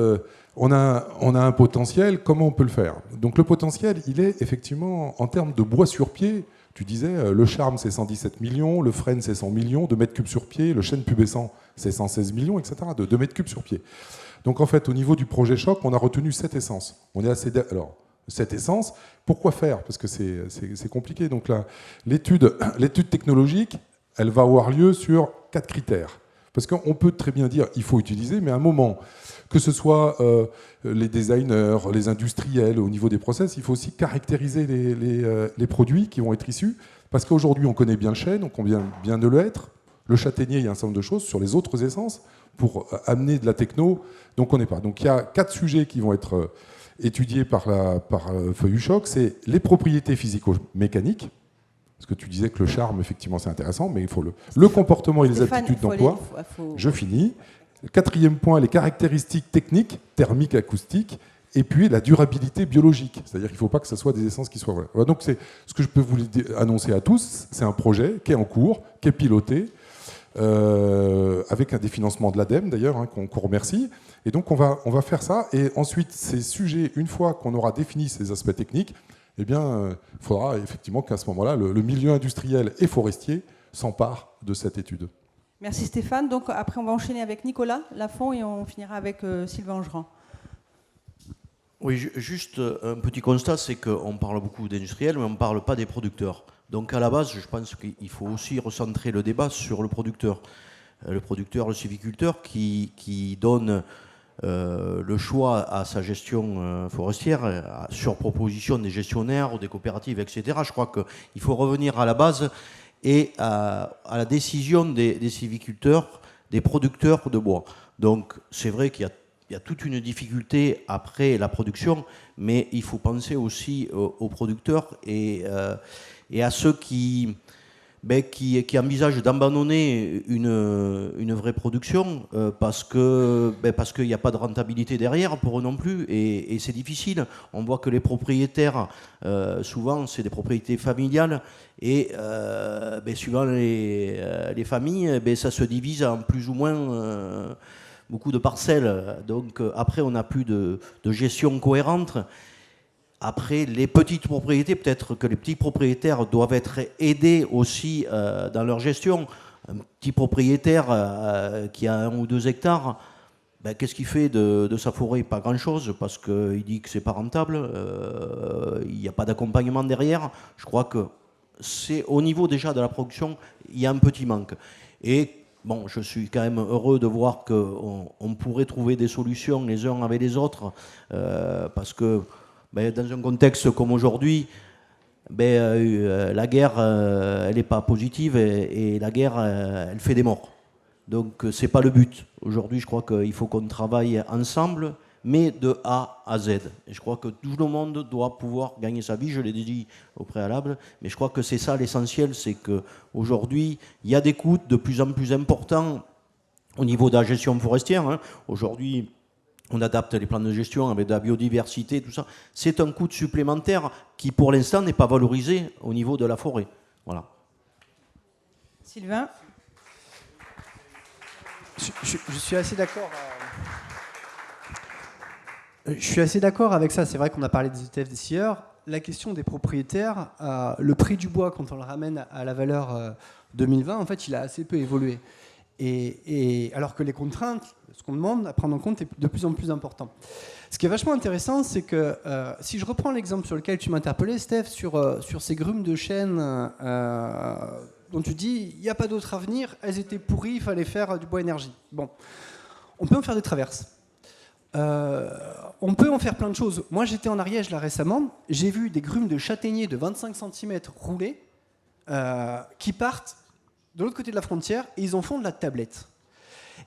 on a un potentiel, comment on peut le faire? Donc le potentiel, il est effectivement en termes de bois sur pied. Tu disais le charme c'est 117 millions, le frêne c'est 100 millions de mètres cubes sur pied, le chêne pubescent c'est 116 millions, etc. de mètres cubes sur pied. Donc en fait au niveau du projet Choc, on a retenu 7 essences. On est assez... Alors, cette essence, pourquoi faire? Parce que c'est compliqué. Donc là, l'étude technologique, elle va avoir lieu sur 4 critères. Parce qu'on peut très bien dire il faut utiliser, mais à un moment, que ce soit les designers, les industriels, au niveau des process, il faut aussi caractériser les produits qui vont être issus. Parce qu'aujourd'hui, on connaît bien le chêne, on connaît bien de l'hêtre. Le châtaignier, il y a un certain nombre de choses sur les autres essences pour amener de la techno. Donc on n'est pas. Donc il y a 4 sujets qui vont être étudié par Feuillu Choc, c'est les propriétés physico-mécaniques, parce que tu disais que le charme, effectivement, c'est intéressant, mais il faut le comportement et les aptitudes d'emploi. Je finis. 4e point, les caractéristiques techniques, thermiques, acoustiques, et puis la durabilité biologique. C'est-à-dire qu'il ne faut pas que ce soit des essences qui soient... Voilà. Donc c'est ce que je peux vous annoncer à tous, c'est un projet qui est en cours, qui est piloté, avec un des financements de l'ADEME d'ailleurs, qu'on remercie. Et donc on va faire ça, et ensuite ces sujets, une fois qu'on aura défini ces aspects techniques, eh bien, il faudra effectivement qu'à ce moment-là, le milieu industriel et forestier s'empare de cette étude. Merci Stéphane. Donc après on va enchaîner avec Nicolas Lafont et on finira avec Sylvain Angerand. Oui, juste un petit constat, c'est qu'on parle beaucoup d'industriels, mais on ne parle pas des producteurs. Donc à la base, je pense qu'il faut aussi recentrer le débat sur le producteur. Le sylviculteur qui donne le choix à sa gestion forestière sur proposition des gestionnaires ou des coopératives, etc. Je crois qu'il faut revenir à la base et à la décision des sylviculteurs, des producteurs de bois. Donc c'est vrai qu'il y a toute une difficulté après la production, mais il faut penser aussi aux producteurs et à ceux qui qui envisagent d'abandonner une vraie production parce qu'il n'y a pas de rentabilité derrière pour eux non plus, et c'est difficile. On voit que les propriétaires, souvent, c'est des propriétés familiales, et suivant les familles, ça se divise en plus ou moins beaucoup de parcelles. Donc après, on n'a plus de gestion cohérente. Après, les petites propriétés, peut-être que les petits propriétaires doivent être aidés aussi dans leur gestion. Un petit propriétaire qui a 1 ou 2 hectares, qu'est-ce qu'il fait de sa forêt? Pas grand-chose, parce qu'il dit que c'est pas rentable. Il n'y a pas d'accompagnement derrière. Je crois que c'est au niveau déjà de la production, il y a un petit manque. Et bon, je suis quand même heureux de voir qu'on pourrait trouver des solutions les uns avec les autres, parce que dans un contexte comme aujourd'hui, la guerre, elle n'est pas positive, et la guerre, elle fait des morts. Donc c'est pas le but. Aujourd'hui, je crois qu'il faut qu'on travaille ensemble, mais de A à Z. Et je crois que tout le monde doit pouvoir gagner sa vie, je l'ai dit au préalable, mais je crois que c'est ça l'essentiel, c'est qu'aujourd'hui, il y a des coûts de plus en plus importants au niveau de la gestion forestière. Aujourd'hui, on adapte les plans de gestion avec de la biodiversité, tout ça. C'est un coût supplémentaire qui, pour l'instant, n'est pas valorisé au niveau de la forêt. Voilà. Sylvain? Je suis assez d'accord. Je suis assez d'accord avec ça. C'est vrai qu'on a parlé des ETF, des scieurs. La question des propriétaires, le prix du bois, quand on le ramène à la valeur 2020, en fait, il a assez peu évolué. Et alors que les contraintes, ce qu'on demande à prendre en compte est de plus en plus important. Ce qui est vachement intéressant, c'est que si je reprends l'exemple sur lequel tu m'interpellais, Steph, sur ces grumes de chêne dont tu dis il n'y a pas d'autre avenir, elles étaient pourries, il fallait faire du bois énergie. Bon, on peut en faire des traverses. On peut en faire plein de choses. Moi, j'étais en Ariège là récemment, j'ai vu des grumes de châtaigniers de 25 cm roulées qui partent de l'autre côté de la frontière, et ils en font de la tablette.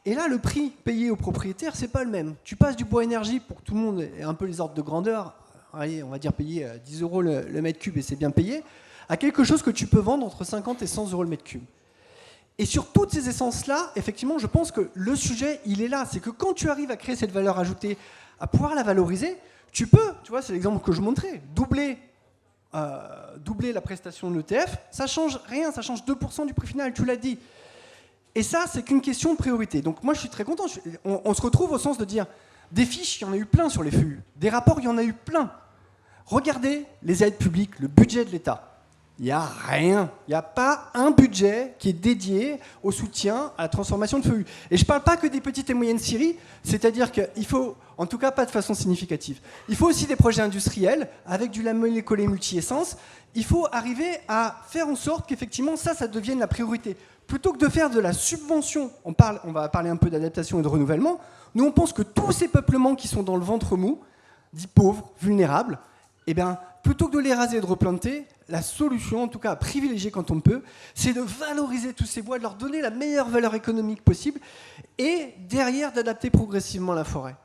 Et là, le prix payé aux propriétaires, c'est pas le même. Tu passes du bois énergie, pour que tout le monde ait un peu les ordres de grandeur, allez, on va dire payer 10 € le mètre cube, et c'est bien payé, à quelque chose que tu peux vendre entre 50 et 100 € le mètre cube. Et sur toutes ces essences-là, effectivement, je pense que le sujet, il est là. C'est que quand tu arrives à créer cette valeur ajoutée, à pouvoir la valoriser, tu peux, tu vois, c'est l'exemple que je montrais, doubler la prestation de l'ETF, ça change rien, ça change 2% du prix final, tu l'as dit. Et ça, c'est qu'une question de priorité. Donc moi, je suis très content. On se retrouve au sens de dire, des fiches, il y en a eu plein sur les feuillus. Des rapports, il y en a eu plein. Regardez les aides publiques, le budget de l'État. Il n'y a rien. Il n'y a pas un budget qui est dédié au soutien à la transformation de feuillus. Et je ne parle pas que des petites et moyennes scieries, c'est-à-dire qu'il faut, en tout cas pas de façon significative, il faut aussi des projets industriels avec du lamellé collé multi-essence. Il faut arriver à faire en sorte qu'effectivement ça devienne la priorité. Plutôt que de faire de la subvention, on va parler un peu d'adaptation et de renouvellement, nous on pense que tous ces peuplements qui sont dans le ventre mou, dits pauvres, vulnérables, eh bien, plutôt que de les raser et de replanter, la solution, en tout cas à privilégier quand on peut, c'est de valoriser tous ces bois, de leur donner la meilleure valeur économique possible et derrière d'adapter progressivement la forêt.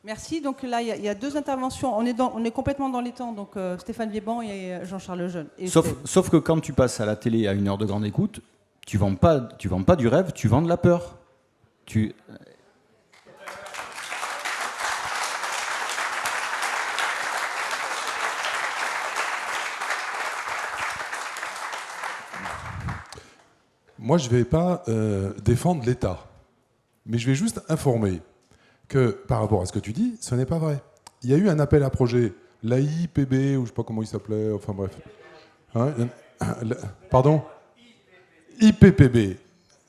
Merci. Donc là, il y a 2 interventions. On est complètement dans les temps. Donc Stéphane Vieban et Jean-Charles Lejeune. Sauf que quand tu passes à la télé à 1 heure de grande écoute, tu vends pas du rêve, tu vends de la peur. Moi, je ne vais pas défendre l'État, mais je vais juste informer que, par rapport à ce que tu dis, ce n'est pas vrai. Il y a eu un appel à projet, l'AIPB, ou je ne sais pas comment il s'appelait, enfin bref. Pardon ? IPPB.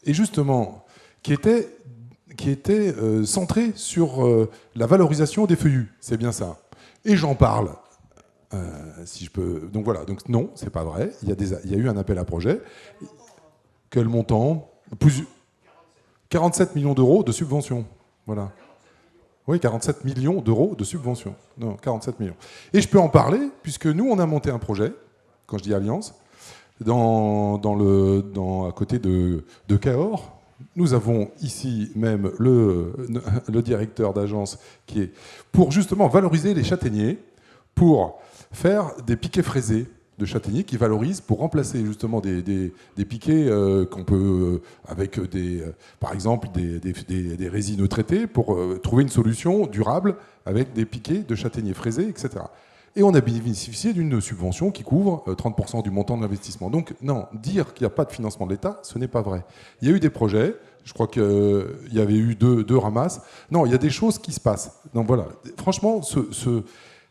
Et justement, qui était centré sur la valorisation des feuillus. C'est bien ça. Et j'en parle. Si je peux. Donc voilà. Donc non, c'est pas vrai. Il y a eu un appel à projet. Quel montant ? 47 millions d'euros de subvention. Voilà. Oui, 47 millions d'euros de subvention. Non, 47 millions. Et je peux en parler, puisque nous, on a monté un projet, quand je dis Alliance, à côté de Cahors. Nous avons ici même le directeur d'agence qui est pour justement valoriser les châtaigniers, pour faire des piquets fraisés de châtaigniers qui valorisent pour remplacer justement des piquets qu'on peut, avec par exemple des résineux traités, pour trouver une solution durable avec des piquets de châtaigniers fraisés, etc. Et on a bénéficié d'une subvention qui couvre 30% du montant de l'investissement. Donc non, dire qu'il n'y a pas de financement de l'État, ce n'est pas vrai. Il y a eu des projets, je crois qu'il y avait eu deux ramasses. Non, il y a des choses qui se passent. Donc voilà, franchement,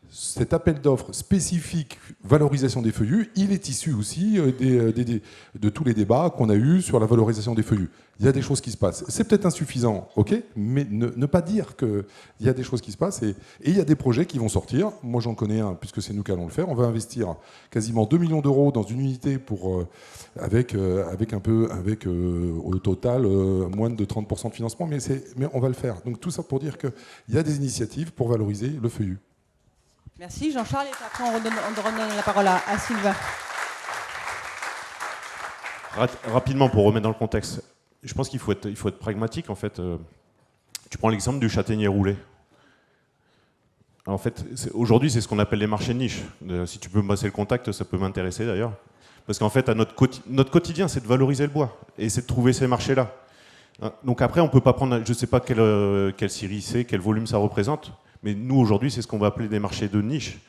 cet appel d'offres spécifique valorisation des feuillus, il est issu aussi de tous les débats qu'on a eus sur la valorisation des feuillus. Il y a des choses qui se passent. C'est peut-être insuffisant, ok, mais ne pas dire qu'il y a des choses qui se passent. Et il y a des projets qui vont sortir. Moi, j'en connais un, puisque c'est nous qui allons le faire. On va investir quasiment 2 millions d'euros dans une unité avec au total moins de 30% de financement, mais on va le faire. Donc tout ça pour dire qu'il y a des initiatives pour valoriser le feuillu. Merci Jean-Charles, et puis après on redonne la parole à Sylvain. Rapidement, pour remettre dans le contexte, je pense qu'il faut être pragmatique en fait. Tu prends l'exemple du châtaignier roulé. En fait, aujourd'hui, c'est ce qu'on appelle les marchés de niche. Si tu peux me passer le contact, ça peut m'intéresser d'ailleurs. Parce qu'en fait, notre quotidien, c'est de valoriser le bois et c'est de trouver ces marchés-là. Donc après, on ne peut pas prendre, je ne sais pas quelle scierie c'est, quel volume ça représente, mais nous, aujourd'hui, c'est ce qu'on va appeler des marchés de niche.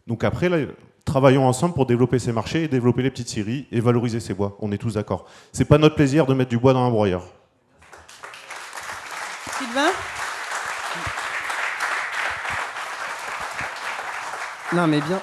Donc après, là, travaillons ensemble pour développer ces marchés et développer les petites scieries et valoriser ces bois. On est tous d'accord. Ce n'est pas notre plaisir de mettre du bois dans un broyeur. Sylvain ? Non, mais bien.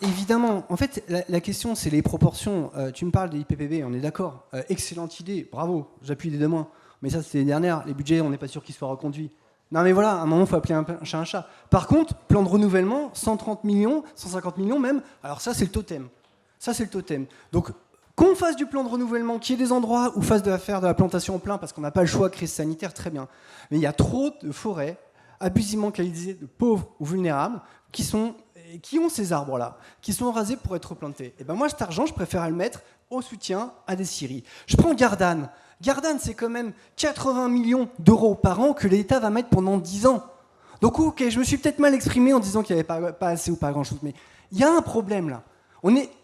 Évidemment, en fait, la question, c'est les proportions. Tu me parles des IPPB, on est d'accord. Excellente idée, bravo, j'appuie des deux mains. Mais ça, c'était les dernières. Les budgets, on n'est pas sûr qu'ils soient reconduits. Non, mais voilà, à un moment, il faut appeler un chat un chat. Par contre, plan de renouvellement, 130 millions, 150 millions même, alors ça, c'est le totem. Ça, c'est le totem. Donc, qu'on fasse du plan de renouvellement, qu'il y ait des endroits où fasse de la plantation en plein, parce qu'on n'a pas le choix, crise sanitaire, très bien. Mais il y a trop de forêts abusivement qualifiées de pauvres ou vulnérables qui ont ces arbres-là, qui sont rasés pour être replantés. Et ben moi, cet argent, je préfère le mettre au soutien à des scieries. Je prends Gardanne. Gardanne, c'est quand même 80 millions d'euros par an que l'État va mettre pendant 10 ans. Donc, ok, je me suis peut-être mal exprimé en disant qu'il n'y avait pas assez ou pas grand-chose, mais il y a un problème là.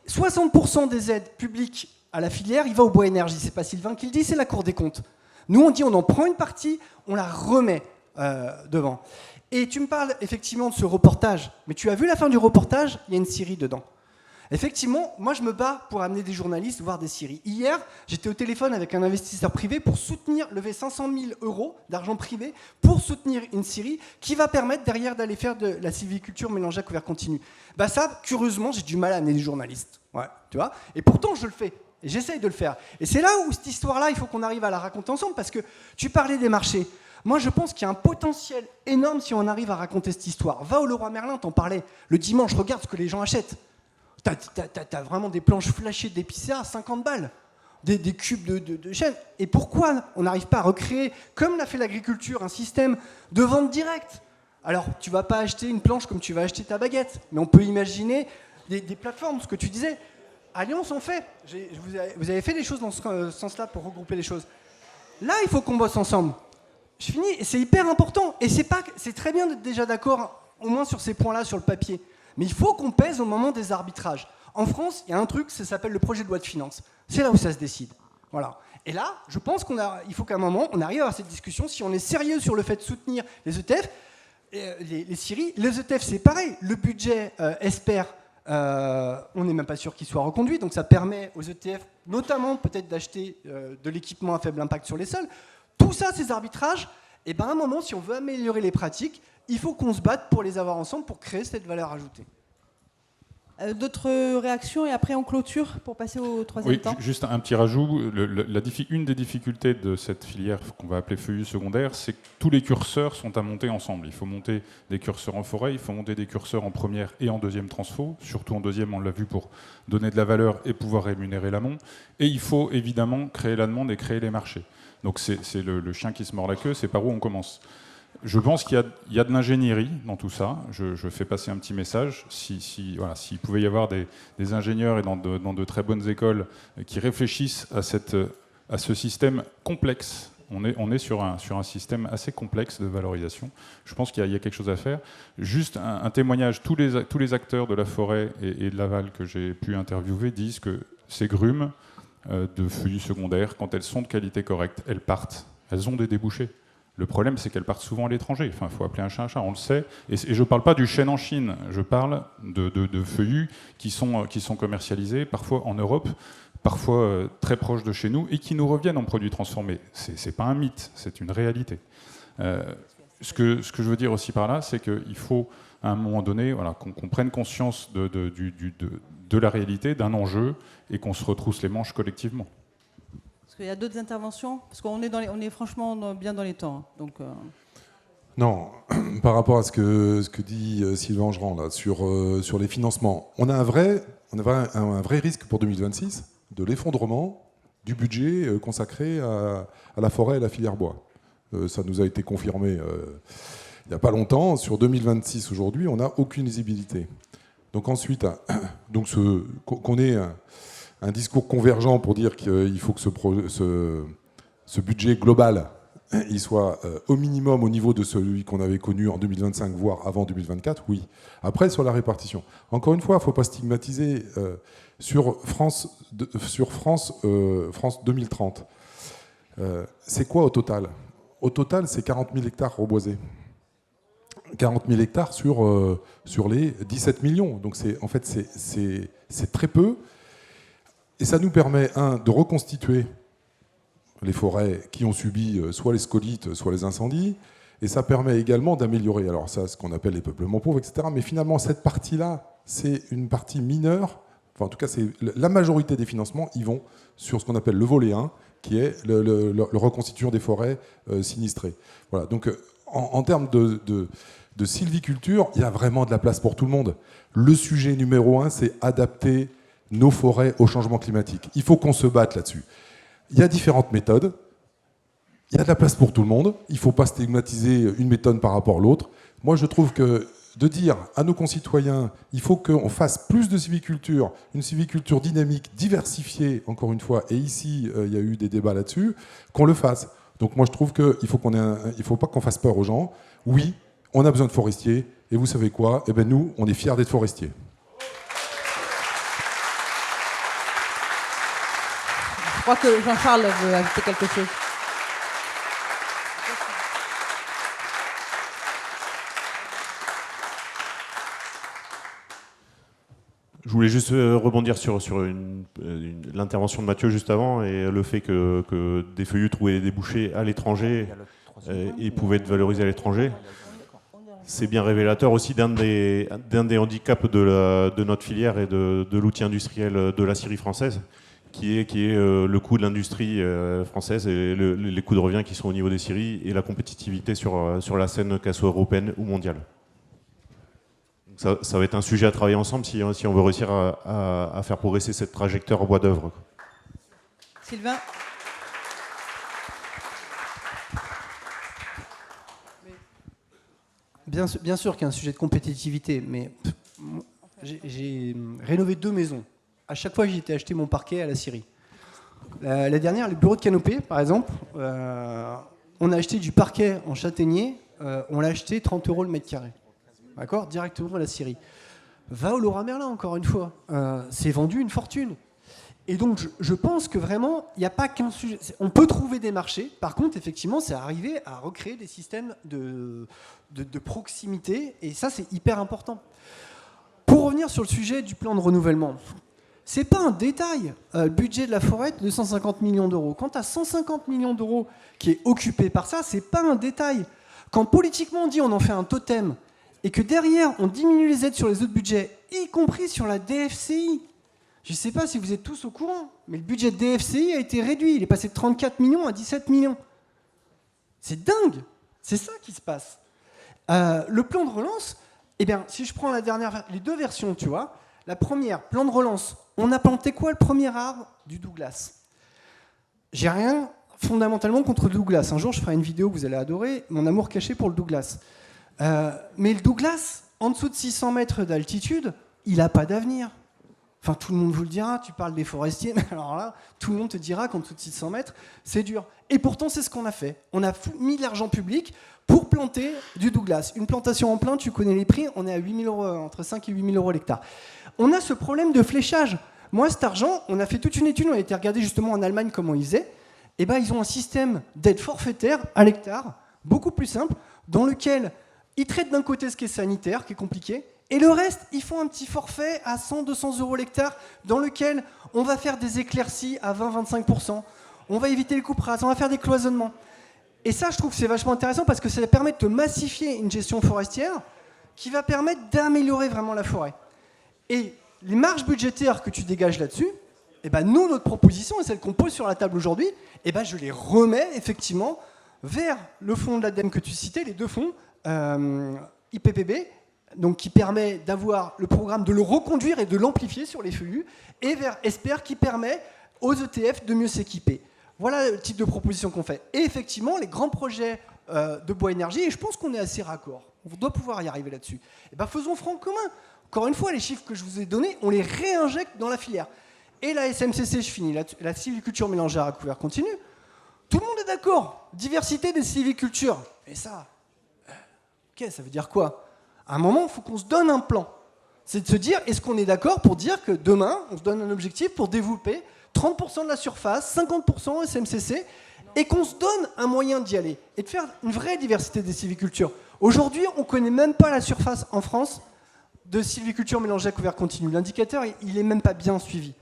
60% des aides publiques à la filière, il va au bois énergie. C'est pas Sylvain qui le dit, c'est la Cour des comptes. Nous, on dit on en prend une partie, on la remet devant. Et tu me parles effectivement de ce reportage, mais tu as vu la fin du reportage, il y a une scierie dedans. Effectivement, moi je me bats pour amener des journalistes voir des scieries. Hier, j'étais au téléphone avec un investisseur privé pour lever 500 000 euros d'argent privé pour soutenir une scierie qui va permettre derrière d'aller faire de la sylviculture mélangée à couvert continu. Bah ça, curieusement, j'ai du mal à amener des journalistes. Ouais, tu vois. Et pourtant, je le fais. Et j'essaye de le faire. Et c'est là où cette histoire-là, il faut qu'on arrive à la raconter ensemble, parce que tu parlais des marchés. Moi, je pense qu'il y a un potentiel énorme si on arrive à raconter cette histoire. Va au Leroy Merlin, t'en parlais. Le dimanche, regarde ce que les gens achètent. T'as vraiment des planches flashées d'épicéa à 50 balles. Des cubes de chêne. Et pourquoi on n'arrive pas à recréer, comme l'a fait l'agriculture, un système de vente directe ? Alors, tu ne vas pas acheter une planche comme tu vas acheter ta baguette, mais on peut imaginer des plateformes, ce que tu disais. Alliance, on fait. Vous avez fait des choses dans ce sens-là pour regrouper les choses. Là, il faut qu'on bosse ensemble. Je finis, et c'est hyper important. Et c'est très bien d'être déjà d'accord, au moins sur ces points-là, sur le papier. Mais il faut qu'on pèse au moment des arbitrages. En France, il y a un truc, ça s'appelle le projet de loi de finances. C'est là où ça se décide. Voilà. Et là, je pense qu'il faut qu'à un moment, on arrive à cette discussion. Si on est sérieux sur le fait de soutenir les ETF, les scieries, les ETF, c'est pareil. Le budget espère, on n'est même pas sûr qu'il soit reconduit. Donc ça permet aux ETF, notamment peut-être d'acheter de l'équipement à faible impact sur les sols. Tout ça, ces arbitrages, et ben à un moment, si on veut améliorer les pratiques, il faut qu'on se batte pour les avoir ensemble pour créer cette valeur ajoutée. D'autres réactions et après on clôture pour passer au troisième temps. Juste un petit rajout. Une des difficultés de cette filière qu'on va appeler feuillu secondaire, c'est que tous les curseurs sont à monter ensemble. Il faut monter des curseurs en forêt, il faut monter des curseurs en première et en deuxième transfo, surtout en deuxième, on l'a vu, pour donner de la valeur et pouvoir rémunérer l'amont. Et il faut évidemment créer la demande et créer les marchés. Donc c'est le chien qui se mord la queue, c'est par où on commence. Je pense qu'il y a de l'ingénierie dans tout ça. Je fais passer un petit message. S'il pouvait y avoir des ingénieurs et dans de très bonnes écoles qui réfléchissent à ce système complexe. On est sur un système assez complexe de valorisation. Je pense qu'il y a quelque chose à faire. Juste un témoignage, tous les acteurs de la forêt et de l'aval que j'ai pu interviewer disent que ces grumes de feuillus secondaires, quand elles sont de qualité correcte, elles partent. Elles ont des débouchés. Le problème, c'est qu'elles partent souvent à l'étranger. Enfin, il faut appeler un chat un chat, on le sait. Et je ne parle pas du chêne en Chine, je parle de feuillus qui sont commercialisés, parfois en Europe, parfois très proches de chez nous, et qui nous reviennent en produits transformés. Ce n'est pas un mythe, c'est une réalité. Ce que je veux dire aussi par là, c'est qu'il faut, à un moment donné, voilà, qu'on prenne conscience de la réalité, d'un enjeu, et qu'on se retrousse les manches collectivement. Est-ce qu'il y a d'autres interventions? Parce qu'on est franchement bien dans les temps. Donc, Non, par rapport à ce que dit Sylvain Angeran là, sur les financements, on a un vrai risque pour 2026 de l'effondrement du budget consacré à la forêt et à la filière bois. Ça nous a été confirmé il n'y a pas longtemps. Sur 2026 aujourd'hui, on n'a aucune visibilité. Donc ensuite, qu'on ait un discours convergent pour dire qu'il faut que ce budget global il soit au minimum au niveau de celui qu'on avait connu en 2025, voire avant 2024, oui. Après, sur la répartition. Encore une fois, il ne faut pas stigmatiser sur France 2030. C'est quoi au total? Au total, c'est 40 000 hectares reboisés. 40 000 hectares sur les 17 millions. Donc, c'est très peu. Et ça nous permet, de reconstituer les forêts qui ont subi soit les scolites, soit les incendies. Et ça permet également d'améliorer, alors ça, ce qu'on appelle les peuplements pauvres, etc. Mais finalement, cette partie-là, c'est une partie mineure. Enfin, en tout cas, la majorité des financements, ils vont sur ce qu'on appelle le volet 1, qui est le reconstitution des forêts sinistrées. Voilà. Donc, en termes de sylviculture, il y a vraiment de la place pour tout le monde. Le sujet numéro 1, c'est adapter nos forêts au changement climatique. Il faut qu'on se batte là-dessus. Il y a différentes méthodes. Il y a de la place pour tout le monde. Il ne faut pas stigmatiser une méthode par rapport à l'autre. Moi, je trouve que de dire à nos concitoyens, il faut qu'on fasse plus de sylviculture, une sylviculture dynamique, diversifiée, encore une fois, et ici, il y a eu des débats là-dessus, qu'on le fasse. Donc moi, je trouve qu'il ne faut pas qu'on fasse peur aux gens. Oui, on a besoin de forestiers, et vous savez quoi? Eh bien, nous, on est fiers d'être forestiers. je crois que Jean-Charles veut ajouter quelque chose. Je voulais juste rebondir sur l'intervention de Mathieu juste avant et le fait que des feuillus trouvaient des débouchés à l'étranger et pouvaient être valorisés à l'étranger. C'est bien révélateur aussi d'un des handicaps de notre filière et de l'outil industriel de l'aciérie française, qui est le coût de l'industrie française et les coûts de revient qui sont au niveau des scieries et la compétitivité sur la scène qu'elle soit européenne ou mondiale. Ça va être un sujet à travailler ensemble si on veut réussir à faire progresser cette trajectoire en bois d'œuvre. Sylvain? Bien sûr qu'il y a un sujet de compétitivité, mais j'ai rénové 2 maisons. À chaque fois, j'ai été acheter mon parquet à la scierie. La dernière, le bureau de canopée, par exemple, on a acheté du parquet en châtaignier, on l'a acheté 30 € le mètre carré. D'accord, directement à la scierie. Va au Laura Merlin, encore une fois. C'est vendu une fortune. Et donc, je pense que vraiment, il n'y a pas qu'un sujet. On peut trouver des marchés. Par contre, effectivement, c'est arriver à recréer des systèmes de proximité. Et ça, c'est hyper important. Pour revenir sur le sujet du plan de renouvellement, c'est pas un détail. Le budget de la forêt, 250 millions d'euros. Quand tu as 150 millions d'euros qui est occupé par ça, c'est pas un détail. Quand politiquement on dit on en fait un totem, et que derrière, on diminue les aides sur les autres budgets, y compris sur la DFCI. Je ne sais pas si vous êtes tous au courant, mais le budget de DFCI a été réduit. Il est passé de 34 millions à 17 millions. C'est dingue. C'est ça qui se passe. Le plan de relance, eh bien, si je prends les 2 versions, tu vois, la première, plan de relance, on a planté quoi le premier arbre? Du Douglas. J'ai rien fondamentalement contre le Douglas. Un jour, je ferai une vidéo que vous allez adorer, mon amour caché pour le Douglas. Mais le Douglas, en dessous de 600 mètres d'altitude, il n'a pas d'avenir. Enfin, tout le monde vous le dira, tu parles des forestiers, mais alors là, tout le monde te dira qu'en dessous de 600 mètres, c'est dur. Et pourtant, c'est ce qu'on a fait. On a mis de l'argent public pour planter du Douglas. Une plantation en plein, tu connais les prix, on est à 8 000 €, entre 5 et 8 000 € l'hectare. On a ce problème de fléchage. Moi, cet argent, on a fait toute une étude, on a été regarder justement en Allemagne comment ils faisaient. Et ben, ils ont un système d'aide forfaitaire à l'hectare, beaucoup plus simple, dans lequel ils traitent d'un côté ce qui est sanitaire, qui est compliqué, et le reste, ils font un petit forfait à 100-200 € l'hectare, dans lequel on va faire des éclaircies à 20-25%, on va éviter les coupes rases, on va faire des cloisonnements. Et ça, je trouve que c'est vachement intéressant parce que ça permet de massifier une gestion forestière qui va permettre d'améliorer vraiment la forêt. Et les marges budgétaires que tu dégages là-dessus, eh ben nous, notre proposition, et celle qu'on pose sur la table aujourd'hui, eh ben je les remets effectivement vers le fonds de l'ADEME que tu citais, les deux fonds, IPPB, donc qui permet d'avoir le programme, de le reconduire et de l'amplifier sur les FEU, et vers ESPER qui permet aux ETF de mieux s'équiper. Voilà le type de proposition qu'on fait. Et effectivement, les grands projets de bois énergie, et je pense qu'on est assez raccord, on doit pouvoir y arriver là-dessus, eh ben faisons front commun. Encore une fois, les chiffres que je vous ai donnés, on les réinjecte dans la filière. Et la SMCC, je finis, la sylviculture mélangère à couvert continu, tout le monde est d'accord, diversité des sylvicultures. Et ça, ok, ça veut dire quoi? À un moment, il faut qu'on se donne un plan. C'est de se dire, est-ce qu'on est d'accord pour dire que demain, on se donne un objectif pour développer 30% de la surface, 50% SMCC, et qu'on se donne un moyen d'y aller, et de faire une vraie diversité des sylvicultures. Aujourd'hui, on ne connaît même pas la surface en France de sylviculture mélangée à couvert continu. L'indicateur, il n'est même pas bien suivi.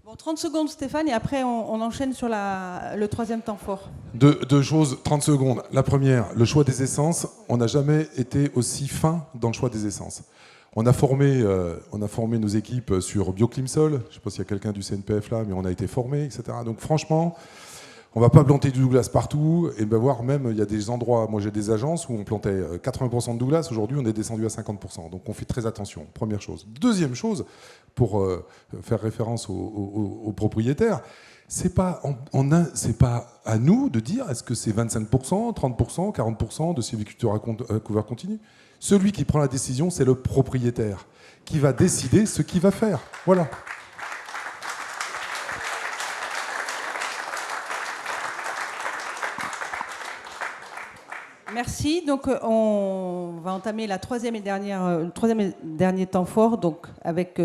Bon, 30 secondes, Stéphane, et après, on enchaîne sur le troisième temps fort. Deux choses, 30 secondes. La première, le choix des essences. On n'a jamais été aussi fin dans le choix des essences. On a formé nos équipes sur Bioclimsol. Je ne sais pas s'il y a quelqu'un du CNPF là, mais on a été formé, etc. Donc franchement, on ne va pas planter du Douglas partout. Et voire même, il y a des endroits, moi j'ai des agences où on plantait 80% de Douglas. Aujourd'hui, on est descendu à 50%. Donc on fait très attention, première chose. Deuxième chose, pour faire référence aux propriétaires, c'est pas à nous de dire est-ce que c'est 25%, 30%, 40% de sylviculture à couvert continu. Celui qui prend la décision, c'est le propriétaire, qui va décider ce qu'il va faire. Voilà. Merci. Donc, on va entamer le troisième et dernier temps fort, donc avec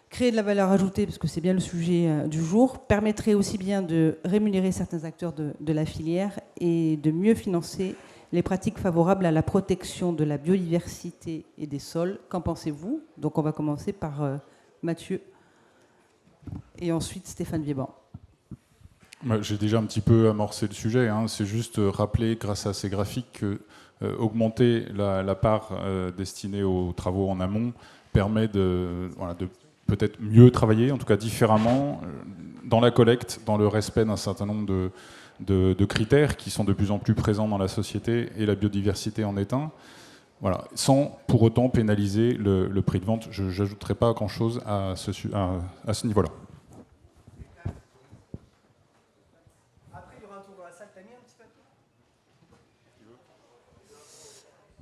créer de la valeur ajoutée, parce que c'est bien le sujet du jour, permettrait aussi bien de rémunérer certains acteurs de la filière et de mieux financer les pratiques favorables à la protection de la biodiversité et des sols. Qu'en pensez-vous? Donc, on va commencer par Mathieu et ensuite Stéphane Vieban. J'ai déjà un petit peu amorcé le sujet. C'est juste rappeler, grâce à ces graphiques, que augmenter la part destinée aux travaux en amont permet de peut-être mieux travailler, en tout cas différemment, dans la collecte, dans le respect d'un certain nombre de critères qui sont de plus en plus présents dans la société, et la biodiversité en est un. Voilà, sans pour autant pénaliser le prix de vente. Je n'ajouterai pas grand-chose à ce niveau-là.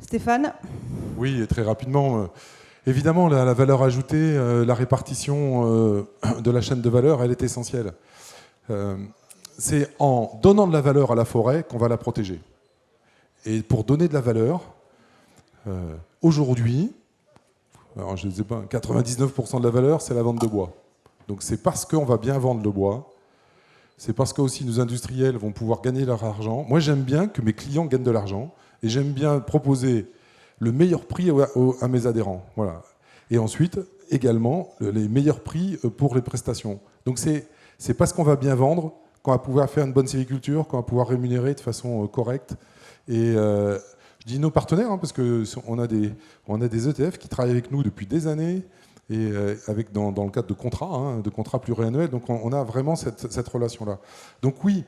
Stéphane? Oui, et très rapidement. Évidemment, la valeur ajoutée, la répartition de la chaîne de valeur, elle est essentielle. C'est en donnant de la valeur à la forêt qu'on va la protéger. Et pour donner de la valeur, aujourd'hui, alors je ne sais pas, 99% de la valeur, c'est la vente de bois. Donc c'est parce qu'on va bien vendre le bois, c'est parce que aussi nos industriels vont pouvoir gagner leur argent. Moi, j'aime bien que mes clients gagnent de l'argent, et j'aime bien proposer le meilleur prix à mes adhérents. Voilà. Et ensuite, également, les meilleurs prix pour les prestations. Donc c'est parce qu'on va bien vendre qu'on va pouvoir faire une bonne sylviculture, qu'on va pouvoir rémunérer de façon correcte. Et je dis nos partenaires, parce qu'on a des ETF qui travaillent avec nous depuis des années, et dans le cadre de contrats pluriannuels. Donc on a vraiment cette relation-là. Donc oui,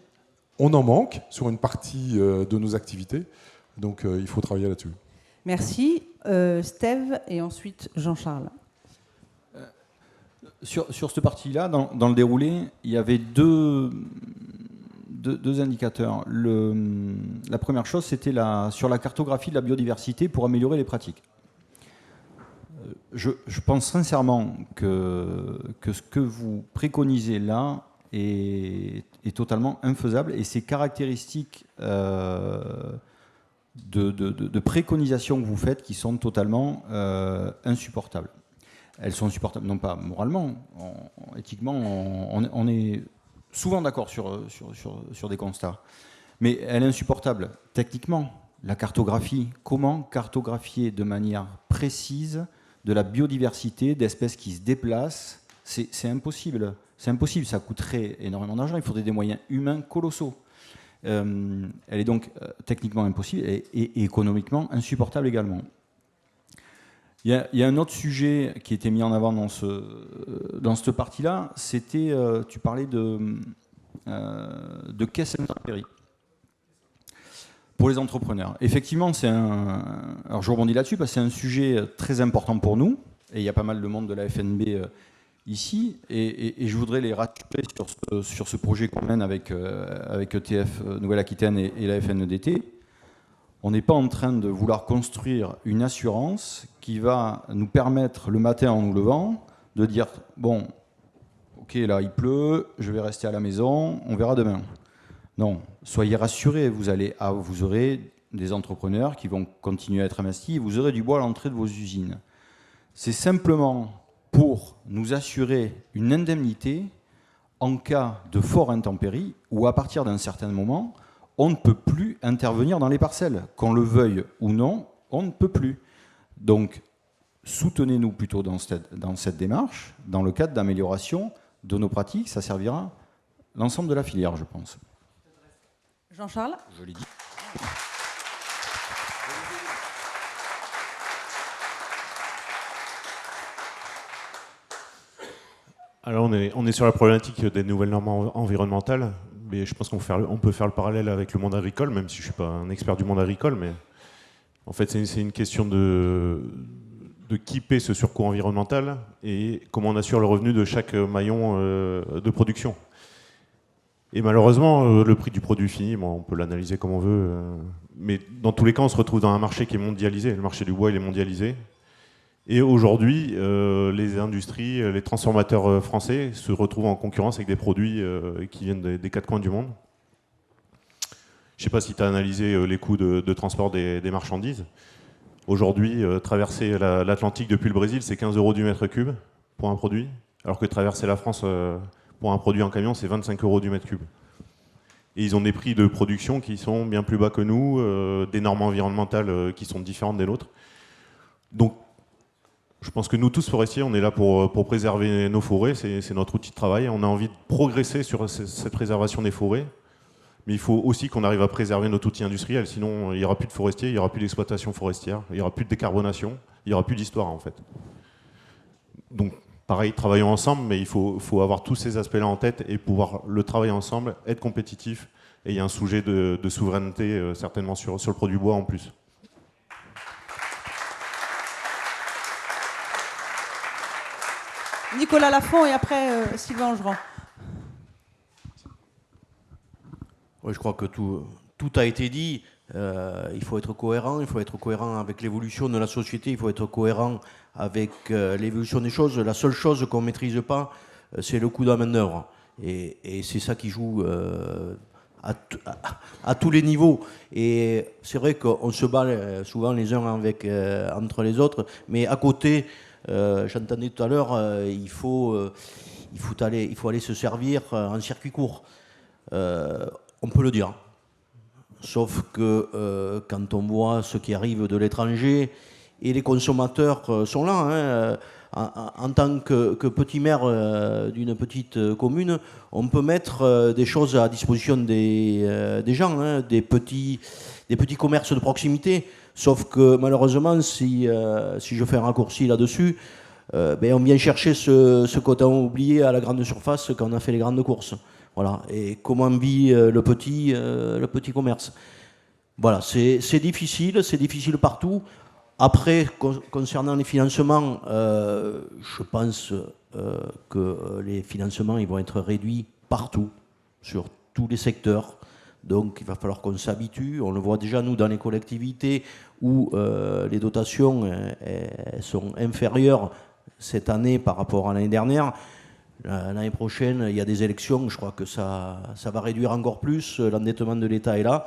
on en manque sur une partie de nos activités. Donc il faut travailler là-dessus. Merci. Steve et ensuite Jean-Charles. Sur cette partie-là, dans le déroulé, il y avait deux indicateurs. La première chose, c'était sur la cartographie de la biodiversité pour améliorer les pratiques. je pense sincèrement que ce que vous préconisez là est totalement infaisable, et ces caractéristiques de préconisation que vous faites qui sont totalement insupportables. Elles sont insupportables, non pas moralement, éthiquement, on est souvent d'accord sur des constats, mais elle est insupportable techniquement. La cartographie, comment cartographier de manière précise de la biodiversité, d'espèces qui se déplacent, c'est impossible. C'est impossible, ça coûterait énormément d'argent, il faudrait des moyens humains colossaux. Elle est donc techniquement impossible et économiquement insupportable également. Il y a un autre sujet qui était mis en avant dans cette partie-là, c'était, tu parlais de caisse intempéries pour les entrepreneurs. Effectivement, alors je rebondis là-dessus parce que c'est un sujet très important pour nous, et il y a pas mal de monde de la FNB ici, et je voudrais les rassurer sur ce projet qu'on mène avec ETF Nouvelle-Aquitaine et la FNEDT. On n'est pas en train de vouloir construire une assurance qui va nous permettre le matin en nous levant de dire bon, ok, là il pleut, je vais rester à la maison, on verra demain. Non, soyez rassurés, vous aurez des entrepreneurs qui vont continuer à être investis, vous aurez du bois à l'entrée de vos usines. C'est simplement pour nous assurer une indemnité en cas de fort intempérie ou à partir d'un certain moment, on ne peut plus intervenir dans les parcelles. Qu'on le veuille ou non, on ne peut plus. Donc, soutenez-nous plutôt dans cette démarche, dans le cadre d'amélioration de nos pratiques. Ça servira l'ensemble de la filière, je pense. Jean-Charles ? Je l'ai dit. Alors on est sur la problématique des nouvelles normes environnementales, mais je pense qu'on peut faire le parallèle avec le monde agricole, même si je ne suis pas un expert du monde agricole, mais en fait c'est une question de qui paie ce surcoût environnemental et comment on assure le revenu de chaque maillon de production. Et malheureusement, le prix du produit fini, bon, on peut l'analyser comme on veut, mais dans tous les cas, on se retrouve dans un marché qui est mondialisé. Le marché du bois, il est mondialisé. Et aujourd'hui, les industries, les transformateurs français se retrouvent en concurrence avec des produits qui viennent des quatre coins du monde. Je ne sais pas si tu as analysé les coûts de transport des marchandises. Aujourd'hui, traverser l'Atlantique depuis le Brésil, c'est 15 € du mètre cube pour un produit, alors que traverser la France pour un produit en camion, c'est 25 € du mètre cube. Et ils ont des prix de production qui sont bien plus bas que nous, des normes environnementales qui sont différentes des nôtres. Donc, je pense que nous tous forestiers, on est là pour préserver nos forêts, c'est notre outil de travail. On a envie de progresser sur cette préservation des forêts, mais il faut aussi qu'on arrive à préserver notre outil industriel, sinon il n'y aura plus de forestiers, il n'y aura plus d'exploitation forestière, il n'y aura plus de décarbonation, il n'y aura plus d'histoire en fait. Donc pareil, travaillons ensemble, mais il faut avoir tous ces aspects-là en tête et pouvoir le travailler ensemble, être compétitif, et il y a un sujet de souveraineté certainement sur le produit bois en plus. Nicolas Lafont et après Sylvain Angeran. Oui, je crois que tout a été dit. Il faut être cohérent. Il faut être cohérent avec l'évolution de la société. Il faut être cohérent avec l'évolution des choses. La seule chose qu'on ne maîtrise pas, c'est le coût de la main-d'œuvre. Et c'est ça qui joue à tous les niveaux. Et c'est vrai qu'on se bat souvent les uns entre les autres, mais à côté, j'entendais tout à l'heure, il faut aller se servir en circuit court. On peut le dire. Sauf que quand on voit ce qui arrive de l'étranger, et les consommateurs sont là, en tant que petit maire d'une petite commune, on peut mettre des choses à disposition des gens, des petits commerces de proximité. Sauf que malheureusement, si je fais un raccourci là-dessus, on vient chercher ce qu'on a oublié à la grande surface quand on a fait les grandes courses. Voilà. Et comment vit le petit commerce. Voilà, c'est difficile partout. Après, concernant les financements, je pense que les financements ils vont être réduits partout, sur tous les secteurs. Donc il va falloir qu'on s'habitue. On le voit déjà nous dans les collectivités où les dotations elles sont inférieures cette année par rapport à l'année dernière. L'année prochaine, il y a des élections, je crois que ça va réduire encore plus, l'endettement de l'État est là.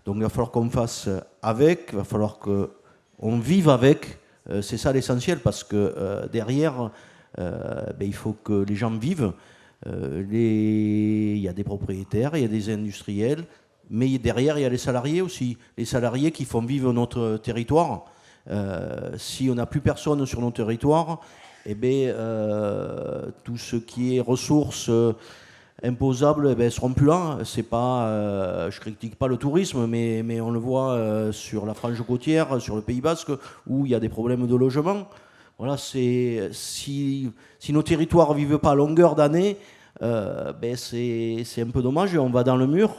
Donc il va falloir qu'on fasse avec, il va falloir qu'on vive avec, c'est ça l'essentiel, parce que derrière, il faut que les gens vivent. Il y a des propriétaires, il y a des industriels, mais derrière, il y a les salariés aussi. Les salariés qui font vivre notre territoire. Si on n'a plus personne sur nos territoires, tout ce qui est ressources imposables seront plus là. C'est pas, je critique pas le tourisme, mais on le voit sur la frange côtière, sur le Pays Basque, où il y a des problèmes de logement. Voilà, si nos territoires ne vivent pas à longueur d'année, c'est un peu dommage et on va dans le mur.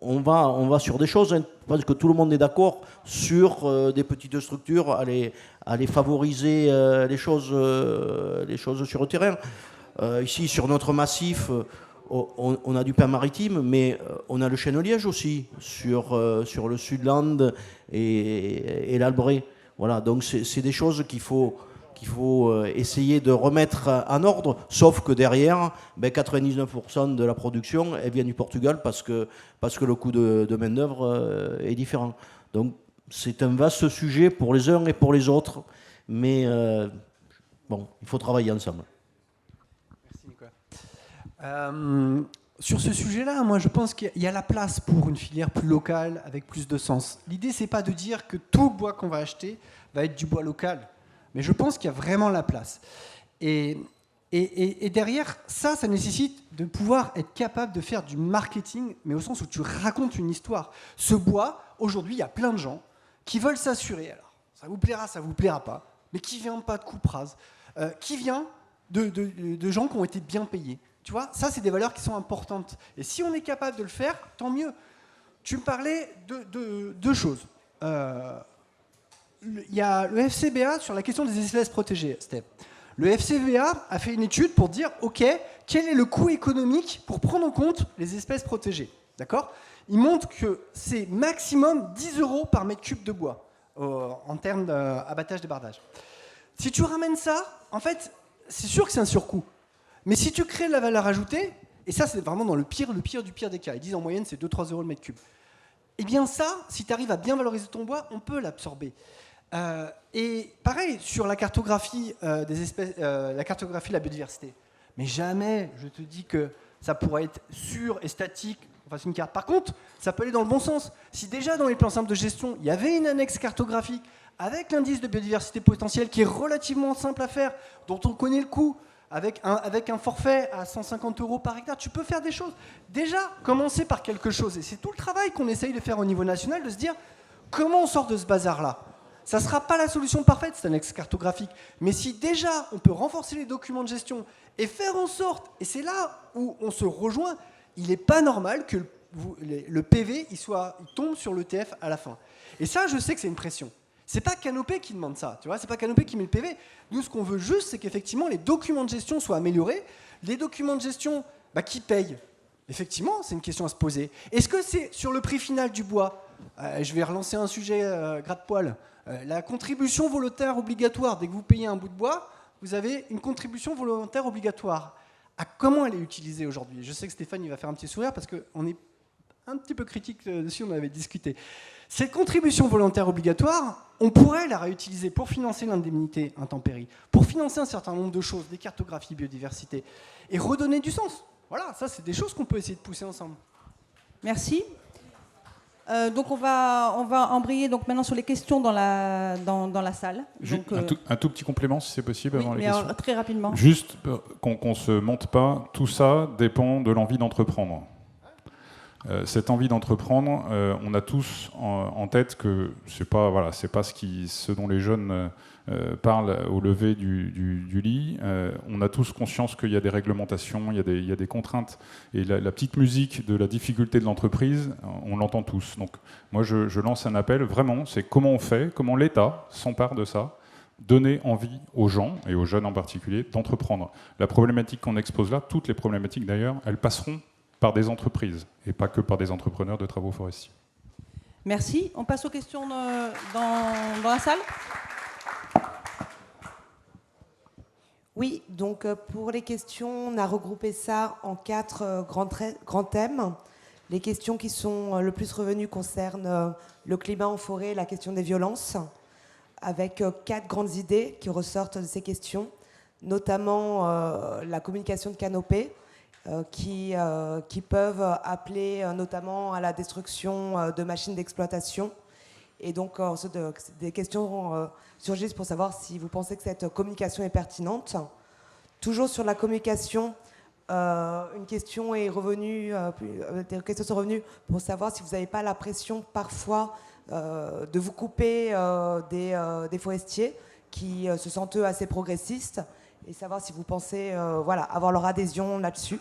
On va sur des choses, je pense que tout le monde est d'accord sur des petites structures, aller favoriser les choses sur le terrain. Ici, sur notre massif, on a du pain maritime, mais on a le chêne-liège aussi, sur le Sudland et l'Albret. Voilà, donc c'est des choses qu'il faut essayer de remettre en ordre, sauf que derrière, 99% de la production, elle vient du Portugal parce que le coût de main-d'œuvre est différent. Donc c'est un vaste sujet pour les uns et pour les autres, mais il faut travailler ensemble. Merci Nicolas. Sur ce sujet-là, moi je pense qu'il y a la place pour une filière plus locale avec plus de sens. L'idée, c'est pas de dire que tout le bois qu'on va acheter va être du bois local. Mais je pense qu'il y a vraiment la place. Et derrière, ça nécessite de pouvoir être capable de faire du marketing, mais au sens où tu racontes une histoire. Ce bois, aujourd'hui, il y a plein de gens qui veulent s'assurer. Alors, ça vous plaira, ça vous plaira pas, mais qui vient pas de coupe rase, qui vient de gens qui ont été bien payés. Tu vois, ça, c'est des valeurs qui sont importantes. Et si on est capable de le faire, tant mieux. Tu me parlais de deux choses. Il y a le FCBA sur la question des espèces protégées, Steph. Le FCBA a fait une étude pour dire, OK, quel est le coût économique pour prendre en compte les espèces protégées. D'accord ? Il montre que c'est maximum 10 € par mètre cube de bois en termes d'abattage débardage. Si tu ramènes ça, en fait, c'est sûr que c'est un surcoût. Mais si tu crées de la valeur ajoutée, et ça c'est vraiment dans le pire des cas, ils disent en moyenne c'est 2-3 € le mètre cube. Eh bien ça, si tu arrives à bien valoriser ton bois, on peut l'absorber. Et pareil, sur la cartographie des espèces, la cartographie de la biodiversité. Mais jamais je te dis que ça pourrait être sûr et statique, on fasse une carte. Par contre, ça peut aller dans le bon sens. Si déjà dans les plans simples de gestion, il y avait une annexe cartographique avec l'indice de biodiversité potentielle qui est relativement simple à faire, dont on connaît le coût, avec un forfait à 150 € par hectare, tu peux faire des choses. Déjà, commencer par quelque chose. Et c'est tout le travail qu'on essaye de faire au niveau national, de se dire comment on sort de ce bazar-là. Ça ne sera pas la solution parfaite, cette annexe cartographique. Mais si déjà, on peut renforcer les documents de gestion et faire en sorte, et c'est là où on se rejoint, il n'est pas normal que le PV il tombe sur l'ETF à la fin. Et ça, je sais que c'est une pression. C'est pas Canopé qui demande ça, tu vois, c'est pas Canopé qui met le PV. Nous, ce qu'on veut juste, c'est qu'effectivement, les documents de gestion soient améliorés. Les documents de gestion, qui payent ? Effectivement, c'est une question à se poser. Est-ce que c'est sur le prix final du bois ? Je vais relancer un sujet gratte-poil. La contribution volontaire obligatoire, dès que vous payez un bout de bois, vous avez une contribution volontaire obligatoire. Comment elle est utilisée aujourd'hui ? Je sais que Stéphane il va faire un petit sourire parce qu'on est un petit peu critique dessus, on en avait discuté. Cette contribution volontaire obligatoire, on pourrait la réutiliser pour financer l'indemnité intempérie, pour financer un certain nombre de choses, des cartographies biodiversité, et redonner du sens. Voilà, ça c'est des choses qu'on peut essayer de pousser ensemble. Merci. Donc on va embrayer donc maintenant sur les questions dans la salle. Donc, un tout petit complément si c'est possible avant les mais questions. Très rapidement. Juste qu'on ne se monte pas, tout ça dépend de l'envie d'entreprendre. Cette envie d'entreprendre, on a tous en tête que c'est pas ce dont les jeunes parlent au lever du lit. On a tous conscience qu'il y a des réglementations, il y a des contraintes. Et la petite musique de la difficulté de l'entreprise, on l'entend tous. Donc moi, je lance un appel, vraiment, c'est comment on fait, comment l'État s'empare de ça, donner envie aux gens, et aux jeunes en particulier, d'entreprendre. La problématique qu'on expose là, toutes les problématiques d'ailleurs, elles passeront par des entreprises et pas que par des entrepreneurs de travaux forestiers. Merci. On passe aux questions dans la salle. Oui, donc pour les questions, on a regroupé ça en 4 grands thèmes. Les questions qui sont le plus revenues concernent le climat en forêt, la question des violences, avec 4 grandes idées qui ressortent de ces questions, notamment la communication de canopée, qui peuvent appeler notamment à la destruction de machines d'exploitation. Et donc, des questions surgissent pour savoir si vous pensez que cette communication est pertinente. Toujours sur la communication, une question est revenue, des questions sont revenues pour savoir si vous n'avez pas la pression parfois de vous couper des forestiers qui se sentent eux assez progressistes, et savoir si vous pensez avoir leur adhésion là-dessus.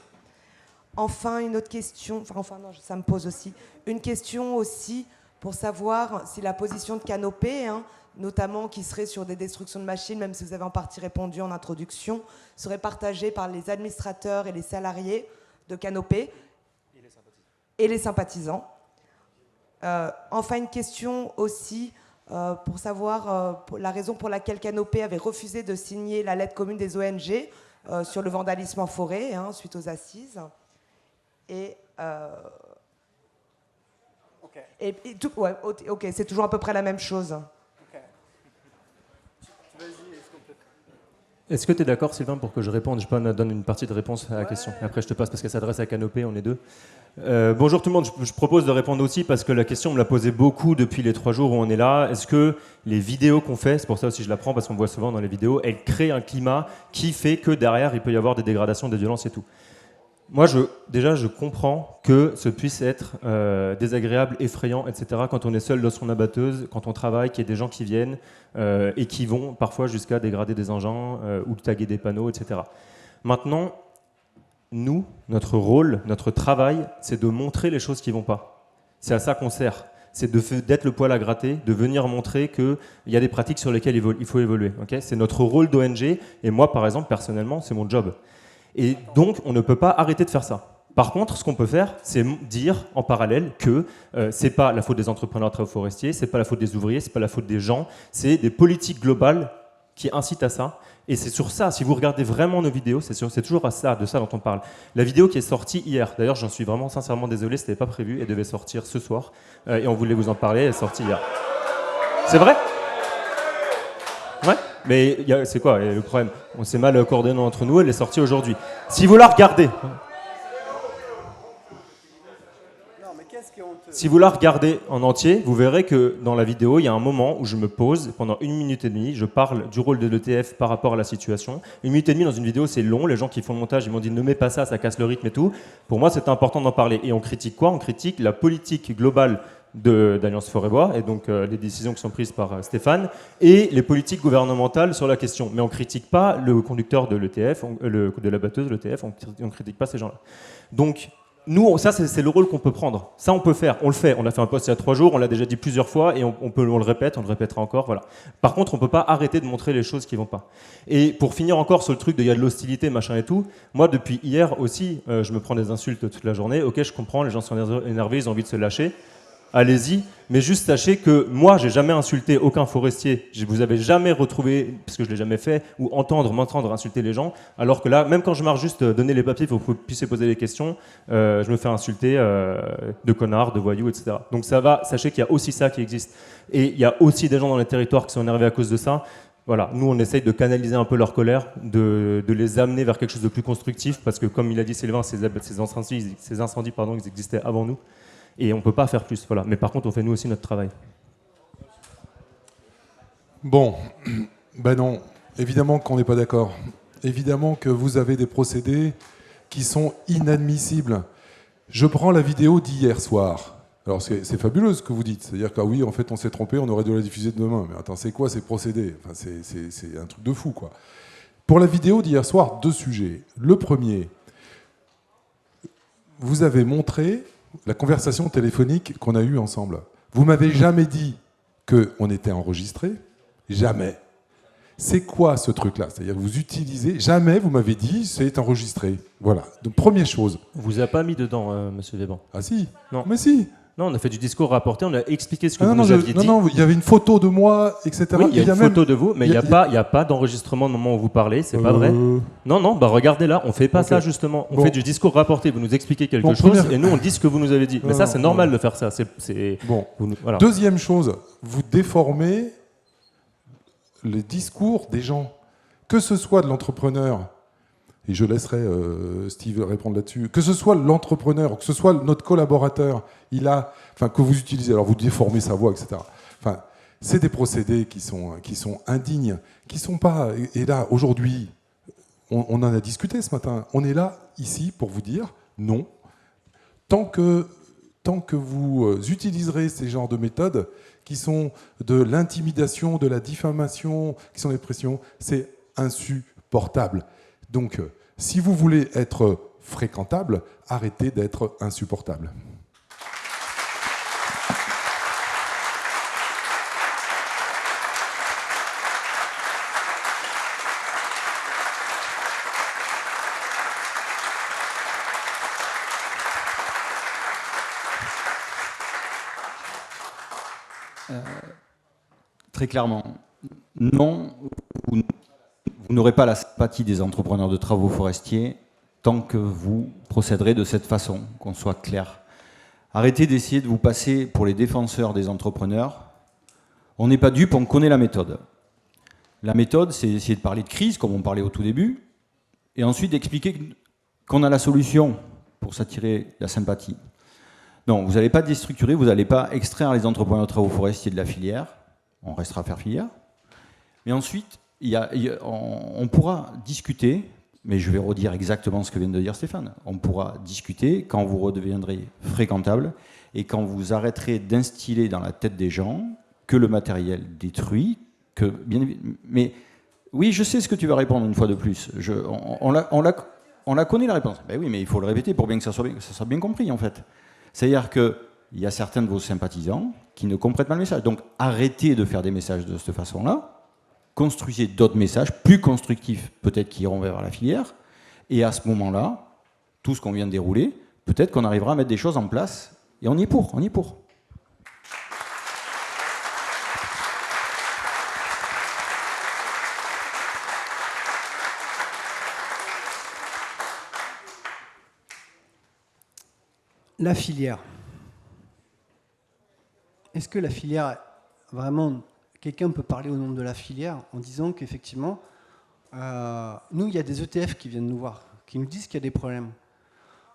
Enfin, une autre question, ça me pose aussi une question aussi pour savoir si la position de canopée, notamment qui serait sur des destructions de machines, même si vous avez en partie répondu en introduction, serait partagée par les administrateurs et les salariés de canopée et les sympathisants. Enfin, une question aussi pour savoir la raison pour laquelle Canopée avait refusé de signer la lettre commune des ONG sur le vandalisme en forêt, suite aux assises. Et ok, c'est toujours à peu près la même chose. Est-ce que tu es d'accord, Sylvain, pour que je réponde? Je donne une partie de réponse à la question. Et après, je te passe parce qu'elle s'adresse à Canopée, on est deux. Bonjour tout le monde, je propose de répondre aussi parce que la question me l'a posée beaucoup depuis les 3 jours où on est là. Est-ce que les vidéos qu'on fait, c'est pour ça aussi je la prends parce qu'on voit souvent dans les vidéos, elles créent un climat qui fait que derrière, il peut y avoir des dégradations, des violences et tout. Moi, je comprends que ce puisse être désagréable, effrayant, etc. quand on est seul dans son abatteuse, quand on travaille, qu'il y ait des gens qui viennent et qui vont parfois jusqu'à dégrader des engins ou taguer des panneaux, etc. Maintenant, nous, notre rôle, notre travail, c'est de montrer les choses qui ne vont pas. C'est à ça qu'on sert. C'est d'être le poil à gratter, de venir montrer qu'il y a des pratiques sur lesquelles il faut évoluer. Okay, c'est notre rôle d'ONG, et moi, par exemple, personnellement, c'est mon job. Et donc, on ne peut pas arrêter de faire ça. Par contre, ce qu'on peut faire, c'est dire en parallèle que c'est pas la faute des entrepreneurs de travaux forestiers, c'est pas la faute des ouvriers, c'est pas la faute des gens, c'est des politiques globales qui incitent à ça. Et c'est sur ça, si vous regardez vraiment nos vidéos, c'est toujours de ça dont on parle. La vidéo qui est sortie hier, d'ailleurs, j'en suis vraiment sincèrement désolé, c'était pas prévu, elle devait sortir ce soir, et on voulait vous en parler, elle est sortie hier. C'est vrai ? Ouais, mais c'est quoi le problème? On s'est mal coordonné entre nous, elle est sortie aujourd'hui. Si vous la regardez, en entier, vous verrez que dans la vidéo, il y a un moment où je me pose pendant 1 minute et demie, je parle du rôle de l'ETF par rapport à la situation. 1 minute et demie dans une vidéo, c'est long, les gens qui font le montage, ils m'ont dit ne mets pas ça, ça casse le rythme et tout. Pour moi, c'est important d'en parler. Et on critique quoi? On critique la politique globale d'Alliance Forêt-Bois, et donc les décisions qui sont prises par Stéphane, et les politiques gouvernementales sur la question. Mais on ne critique pas le conducteur de l'ETF, de la batteuse de l'ETF, on ne critique pas ces gens-là. Donc, nous, ça, c'est le rôle qu'on peut prendre. Ça, on peut faire. On le fait. On a fait un post il y a 3 jours, on l'a déjà dit plusieurs fois, et on le répète, on le répétera encore. Voilà. Par contre, on ne peut pas arrêter de montrer les choses qui ne vont pas. Et pour finir encore sur le truc de il y a de l'hostilité, machin et tout, moi, depuis hier aussi, je me prends des insultes toute la journée. Ok, je comprends, les gens sont énervés, ils ont envie de se lâcher. Allez-y, mais juste sachez que moi, j'ai jamais insulté aucun forestier. Je vous avais jamais retrouvé, parce que je l'ai jamais fait, ou m'entendre insulter les gens. Alors que là, même quand je marche juste donner les papiers pour que vous puissiez poser des questions, je me fais insulter de connards, de voyous, etc. Donc ça va, sachez qu'il y a aussi ça qui existe. Et il y a aussi des gens dans les territoires qui sont énervés à cause de ça. Voilà, nous on essaye de canaliser un peu leur colère, de les amener vers quelque chose de plus constructif, parce que comme il a dit Sylvain, ces incendies, ils existaient avant nous. Et on ne peut pas faire plus, voilà. Mais par contre, on fait nous aussi notre travail. Bon, ben non, évidemment qu'on n'est pas d'accord. Évidemment que vous avez des procédés qui sont inadmissibles. Je prends la vidéo d'hier soir. Alors c'est fabuleux ce que vous dites. C'est-à-dire que oui, en fait, on s'est trompé, on aurait dû la diffuser demain. Mais attends, c'est quoi ces procédés? Enfin, c'est un truc de fou, quoi. Pour la vidéo d'hier soir, 2 sujets. Le premier, vous avez montré la conversation téléphonique qu'on a eue ensemble. Vous m'avez jamais dit qu'on était enregistré. Jamais. C'est quoi ce truc-là? C'est-à-dire que vous utilisez, jamais vous m'avez dit c'est enregistré. Voilà. Donc première chose. On vous a pas mis dedans, monsieur Weber. Ah si. Non. Mais si. Non, on a fait du discours rapporté, on a expliqué ce que Ah, vous non, nous aviez dit. non, il y avait une photo de moi, etc. Oui, il y a une photo même... de vous, mais il n'y a pas d'enregistrement au moment où vous parlez, c'est pas vrai. Euh, Non, bah regardez là, on fait pas Ok. ça justement. On Bon. fait du discours rapporté, vous nous expliquez quelque Bon, chose première- et nous on dit ce que vous nous avez dit. Mais Non, ça, c'est non, normal non. de faire ça. Bon. Voilà. Deuxième chose, vous déformez les discours des gens. Que ce soit de l'entrepreneur, et je laisserai Steve répondre là-dessus, que ce soit l'entrepreneur, que ce soit notre collaborateur, que vous utilisez, alors vous déformez sa voix, etc. Enfin, c'est des procédés qui sont indignes, qui sont pas... Et là, aujourd'hui, on en a discuté ce matin, on est là, ici, pour vous dire non. Tant que vous utiliserez ces genres de méthodes qui sont de l'intimidation, de la diffamation, qui sont des pressions, c'est insupportable. Donc, si vous voulez être fréquentable, arrêtez d'être insupportable. Très clairement, non, vous n'aurez pas la sympathie des entrepreneurs de travaux forestiers tant que vous procéderez de cette façon, qu'on soit clair. Arrêtez d'essayer de vous passer pour les défenseurs des entrepreneurs. On n'est pas dupe, on connaît la méthode. La méthode, c'est essayer de parler de crise, comme on parlait au tout début, et ensuite d'expliquer qu'on a la solution pour s'attirer la sympathie. Non, vous n'allez pas déstructurer, vous n'allez pas extraire les entrepreneurs de travaux forestiers de la filière. On restera à faire filière. Mais ensuite, on pourra discuter, mais je vais redire exactement ce que vient de dire Stéphane. On pourra discuter quand vous redeviendrez fréquentable et quand vous arrêterez d'instiller dans la tête des gens que le matériel détruit, que bien évidemment. Mais oui, je sais ce que tu vas répondre une fois de plus. On la connaît la réponse. Ben oui, mais il faut le répéter pour bien que ça soit bien compris en fait. C'est-à-dire qu'il y a certains de vos sympathisants qui ne comprennent pas le message. Donc arrêtez de faire des messages de cette façon-là, construisez d'autres messages plus constructifs, peut-être qui iront vers la filière, et à ce moment-là, tout ce qu'on vient de dérouler, peut-être qu'on arrivera à mettre des choses en place, et on y est pour, La filière. Est-ce que la filière, vraiment, quelqu'un peut parler au nom de la filière en disant qu'effectivement, nous, il y a des ETF qui viennent nous voir, qui nous disent qu'il y a des problèmes.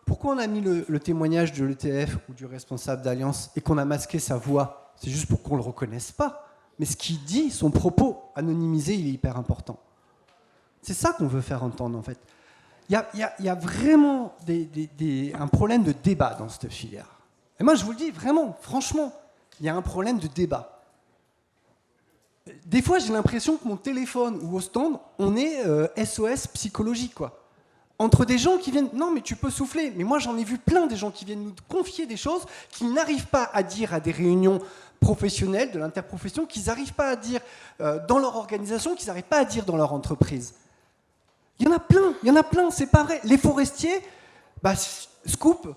Pourquoi on a mis le témoignage de l'ETF ou du responsable d'Alliance et qu'on a masqué sa voix? C'est juste pour qu'on ne le reconnaisse pas. Mais ce qu'il dit, son propos anonymisé, il est hyper important. C'est ça qu'on veut faire entendre, en fait. Il y a vraiment un problème de débat dans cette filière. Et moi, je vous le dis, vraiment, franchement, il y a un problème de débat. Des fois, j'ai l'impression que mon téléphone ou au stand, on est SOS psychologique, quoi. Entre des gens qui viennent... Non, mais tu peux souffler. Mais moi, j'en ai vu plein des gens qui viennent nous confier des choses qu'ils n'arrivent pas à dire à des réunions professionnelles, de l'interprofession, qu'ils n'arrivent pas à dire dans leur organisation, qu'ils n'arrivent pas à dire dans leur entreprise. Il y en a plein, c'est pas vrai. Les forestiers, scoop,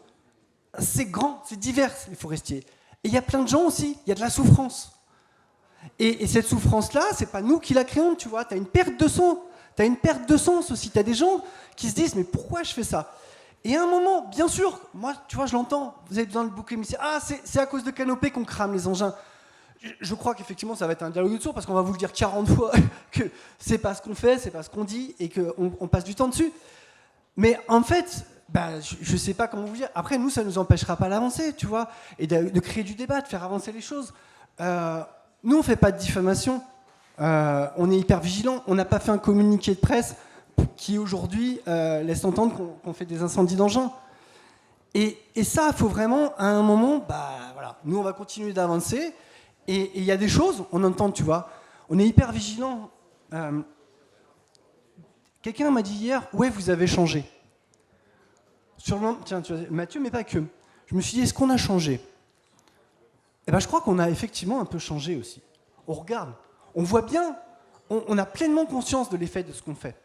c'est grand, c'est divers, les forestiers. Et il y a plein de gens aussi, il y a de la souffrance. Et cette souffrance-là, c'est pas nous qui la créons, tu vois. Tu as une perte de sens. Tu as une perte de sens aussi. Tu as des gens qui se disent, mais pourquoi je fais ça? Et à un moment, bien sûr, moi, tu vois, je l'entends. Vous avez besoin de bouc émissaire. Ah, c'est à cause de Canopé qu'on crame les engins. Je crois qu'effectivement, ça va être un dialogue de sourds parce qu'on va vous le dire 40 fois que c'est pas ce qu'on fait, c'est pas ce qu'on dit et qu'on passe du temps dessus. Mais en fait, je sais pas comment vous dire. Après, nous, ça nous empêchera pas d'avancer, tu vois, et de créer du débat, de faire avancer les choses. Nous, on fait pas de diffamation. On est hyper vigilants. On n'a pas fait un communiqué de presse qui, aujourd'hui, laisse entendre qu'on fait des incendies d'engins. Et ça, il faut vraiment, à un moment, voilà, nous, on va continuer d'avancer. Et il y a des choses, on entend, tu vois, on est hyper vigilants. Quelqu'un m'a dit hier, ouais, vous avez changé. Tiens, tu vois, Mathieu, mais pas que. Je me suis dit, est-ce qu'on a changé? Je crois qu'on a effectivement un peu changé aussi. On regarde, on voit bien on a pleinement conscience de l'effet de ce qu'on fait.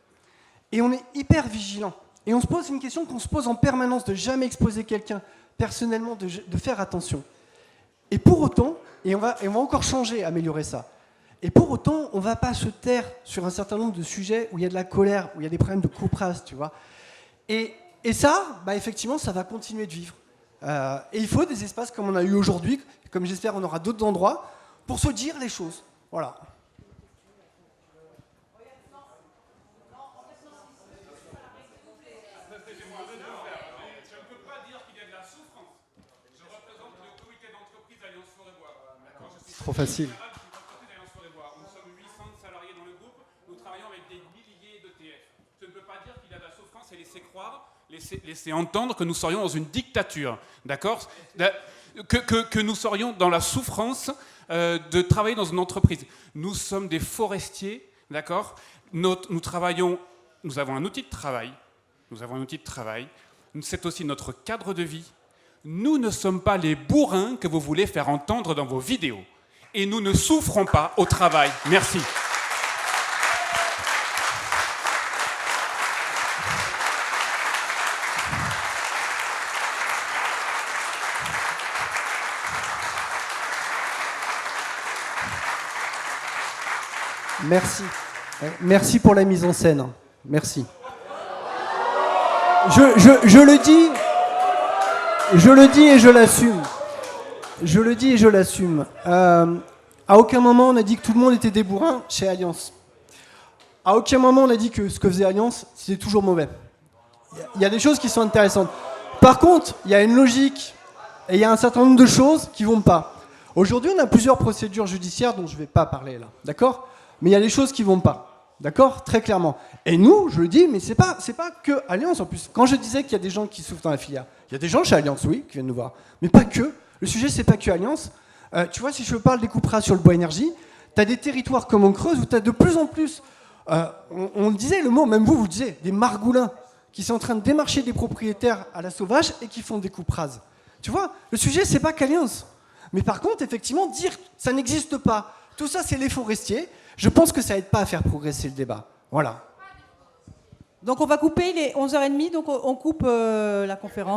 Et on est hyper vigilant. Et on se pose une question qu'on se pose en permanence, de jamais exposer quelqu'un personnellement, de faire attention. Et pour autant, et on va encore changer, améliorer ça. Et pour autant, on ne va pas se taire sur un certain nombre de sujets où il y a de la colère, où il y a des problèmes de couperage, tu vois. Et ça, effectivement, ça va continuer de vivre. Et il faut des espaces comme on a eu aujourd'hui, comme j'espère on aura d'autres endroits, pour se dire les choses. Voilà. C'est trop facile. Nous sommes 800 salariés dans le groupe, nous travaillons avec des milliers d'ETF. Je ne peux pas dire qu'il y a de la souffrance et laisser croire, laisser entendre que nous serions dans une dictature, d'accord ? Que nous serions dans la souffrance de travailler dans une entreprise. Nous sommes des forestiers, d'accord ? Nous avons un outil de travail, c'est aussi notre cadre de vie. Nous ne sommes pas les bourrins que vous voulez faire entendre dans vos vidéos. Et nous ne souffrons pas au travail. Merci. Merci. Merci pour la mise en scène. Merci. Je le dis et je l'assume. Je le dis et je l'assume. À aucun moment on a dit que tout le monde était des bourrins chez Alliance. À aucun moment on a dit que ce que faisait Alliance, c'était toujours mauvais. Il y a des choses qui sont intéressantes. Par contre, il y a une logique et il y a un certain nombre de choses qui ne vont pas. Aujourd'hui, on a plusieurs procédures judiciaires dont je ne vais pas parler là, d'accord ? Mais il y a des choses qui ne vont pas, d'accord ? Très clairement. Et nous, je le dis, mais c'est pas que Alliance en plus. Quand je disais qu'il y a des gens qui souffrent dans la filière, il y a des gens chez Alliance, oui, qui viennent nous voir. Mais pas que. Le sujet, c'est pas que Alliance. Tu vois, si je parle des couperas sur le bois énergie, tu as des territoires comme en Creuse où tu as de plus en plus, on le disait le mot, même vous le disiez, des margoulins qui sont en train de démarcher des propriétaires à la sauvage et qui font des coupes rases. Tu vois, le sujet, c'est pas qu'Alliance. Mais par contre, effectivement, dire ça n'existe pas, tout ça, c'est les forestiers, je pense que ça aide pas à faire progresser le débat. Voilà. Donc on va couper, il est 11h30, donc on coupe la conférence.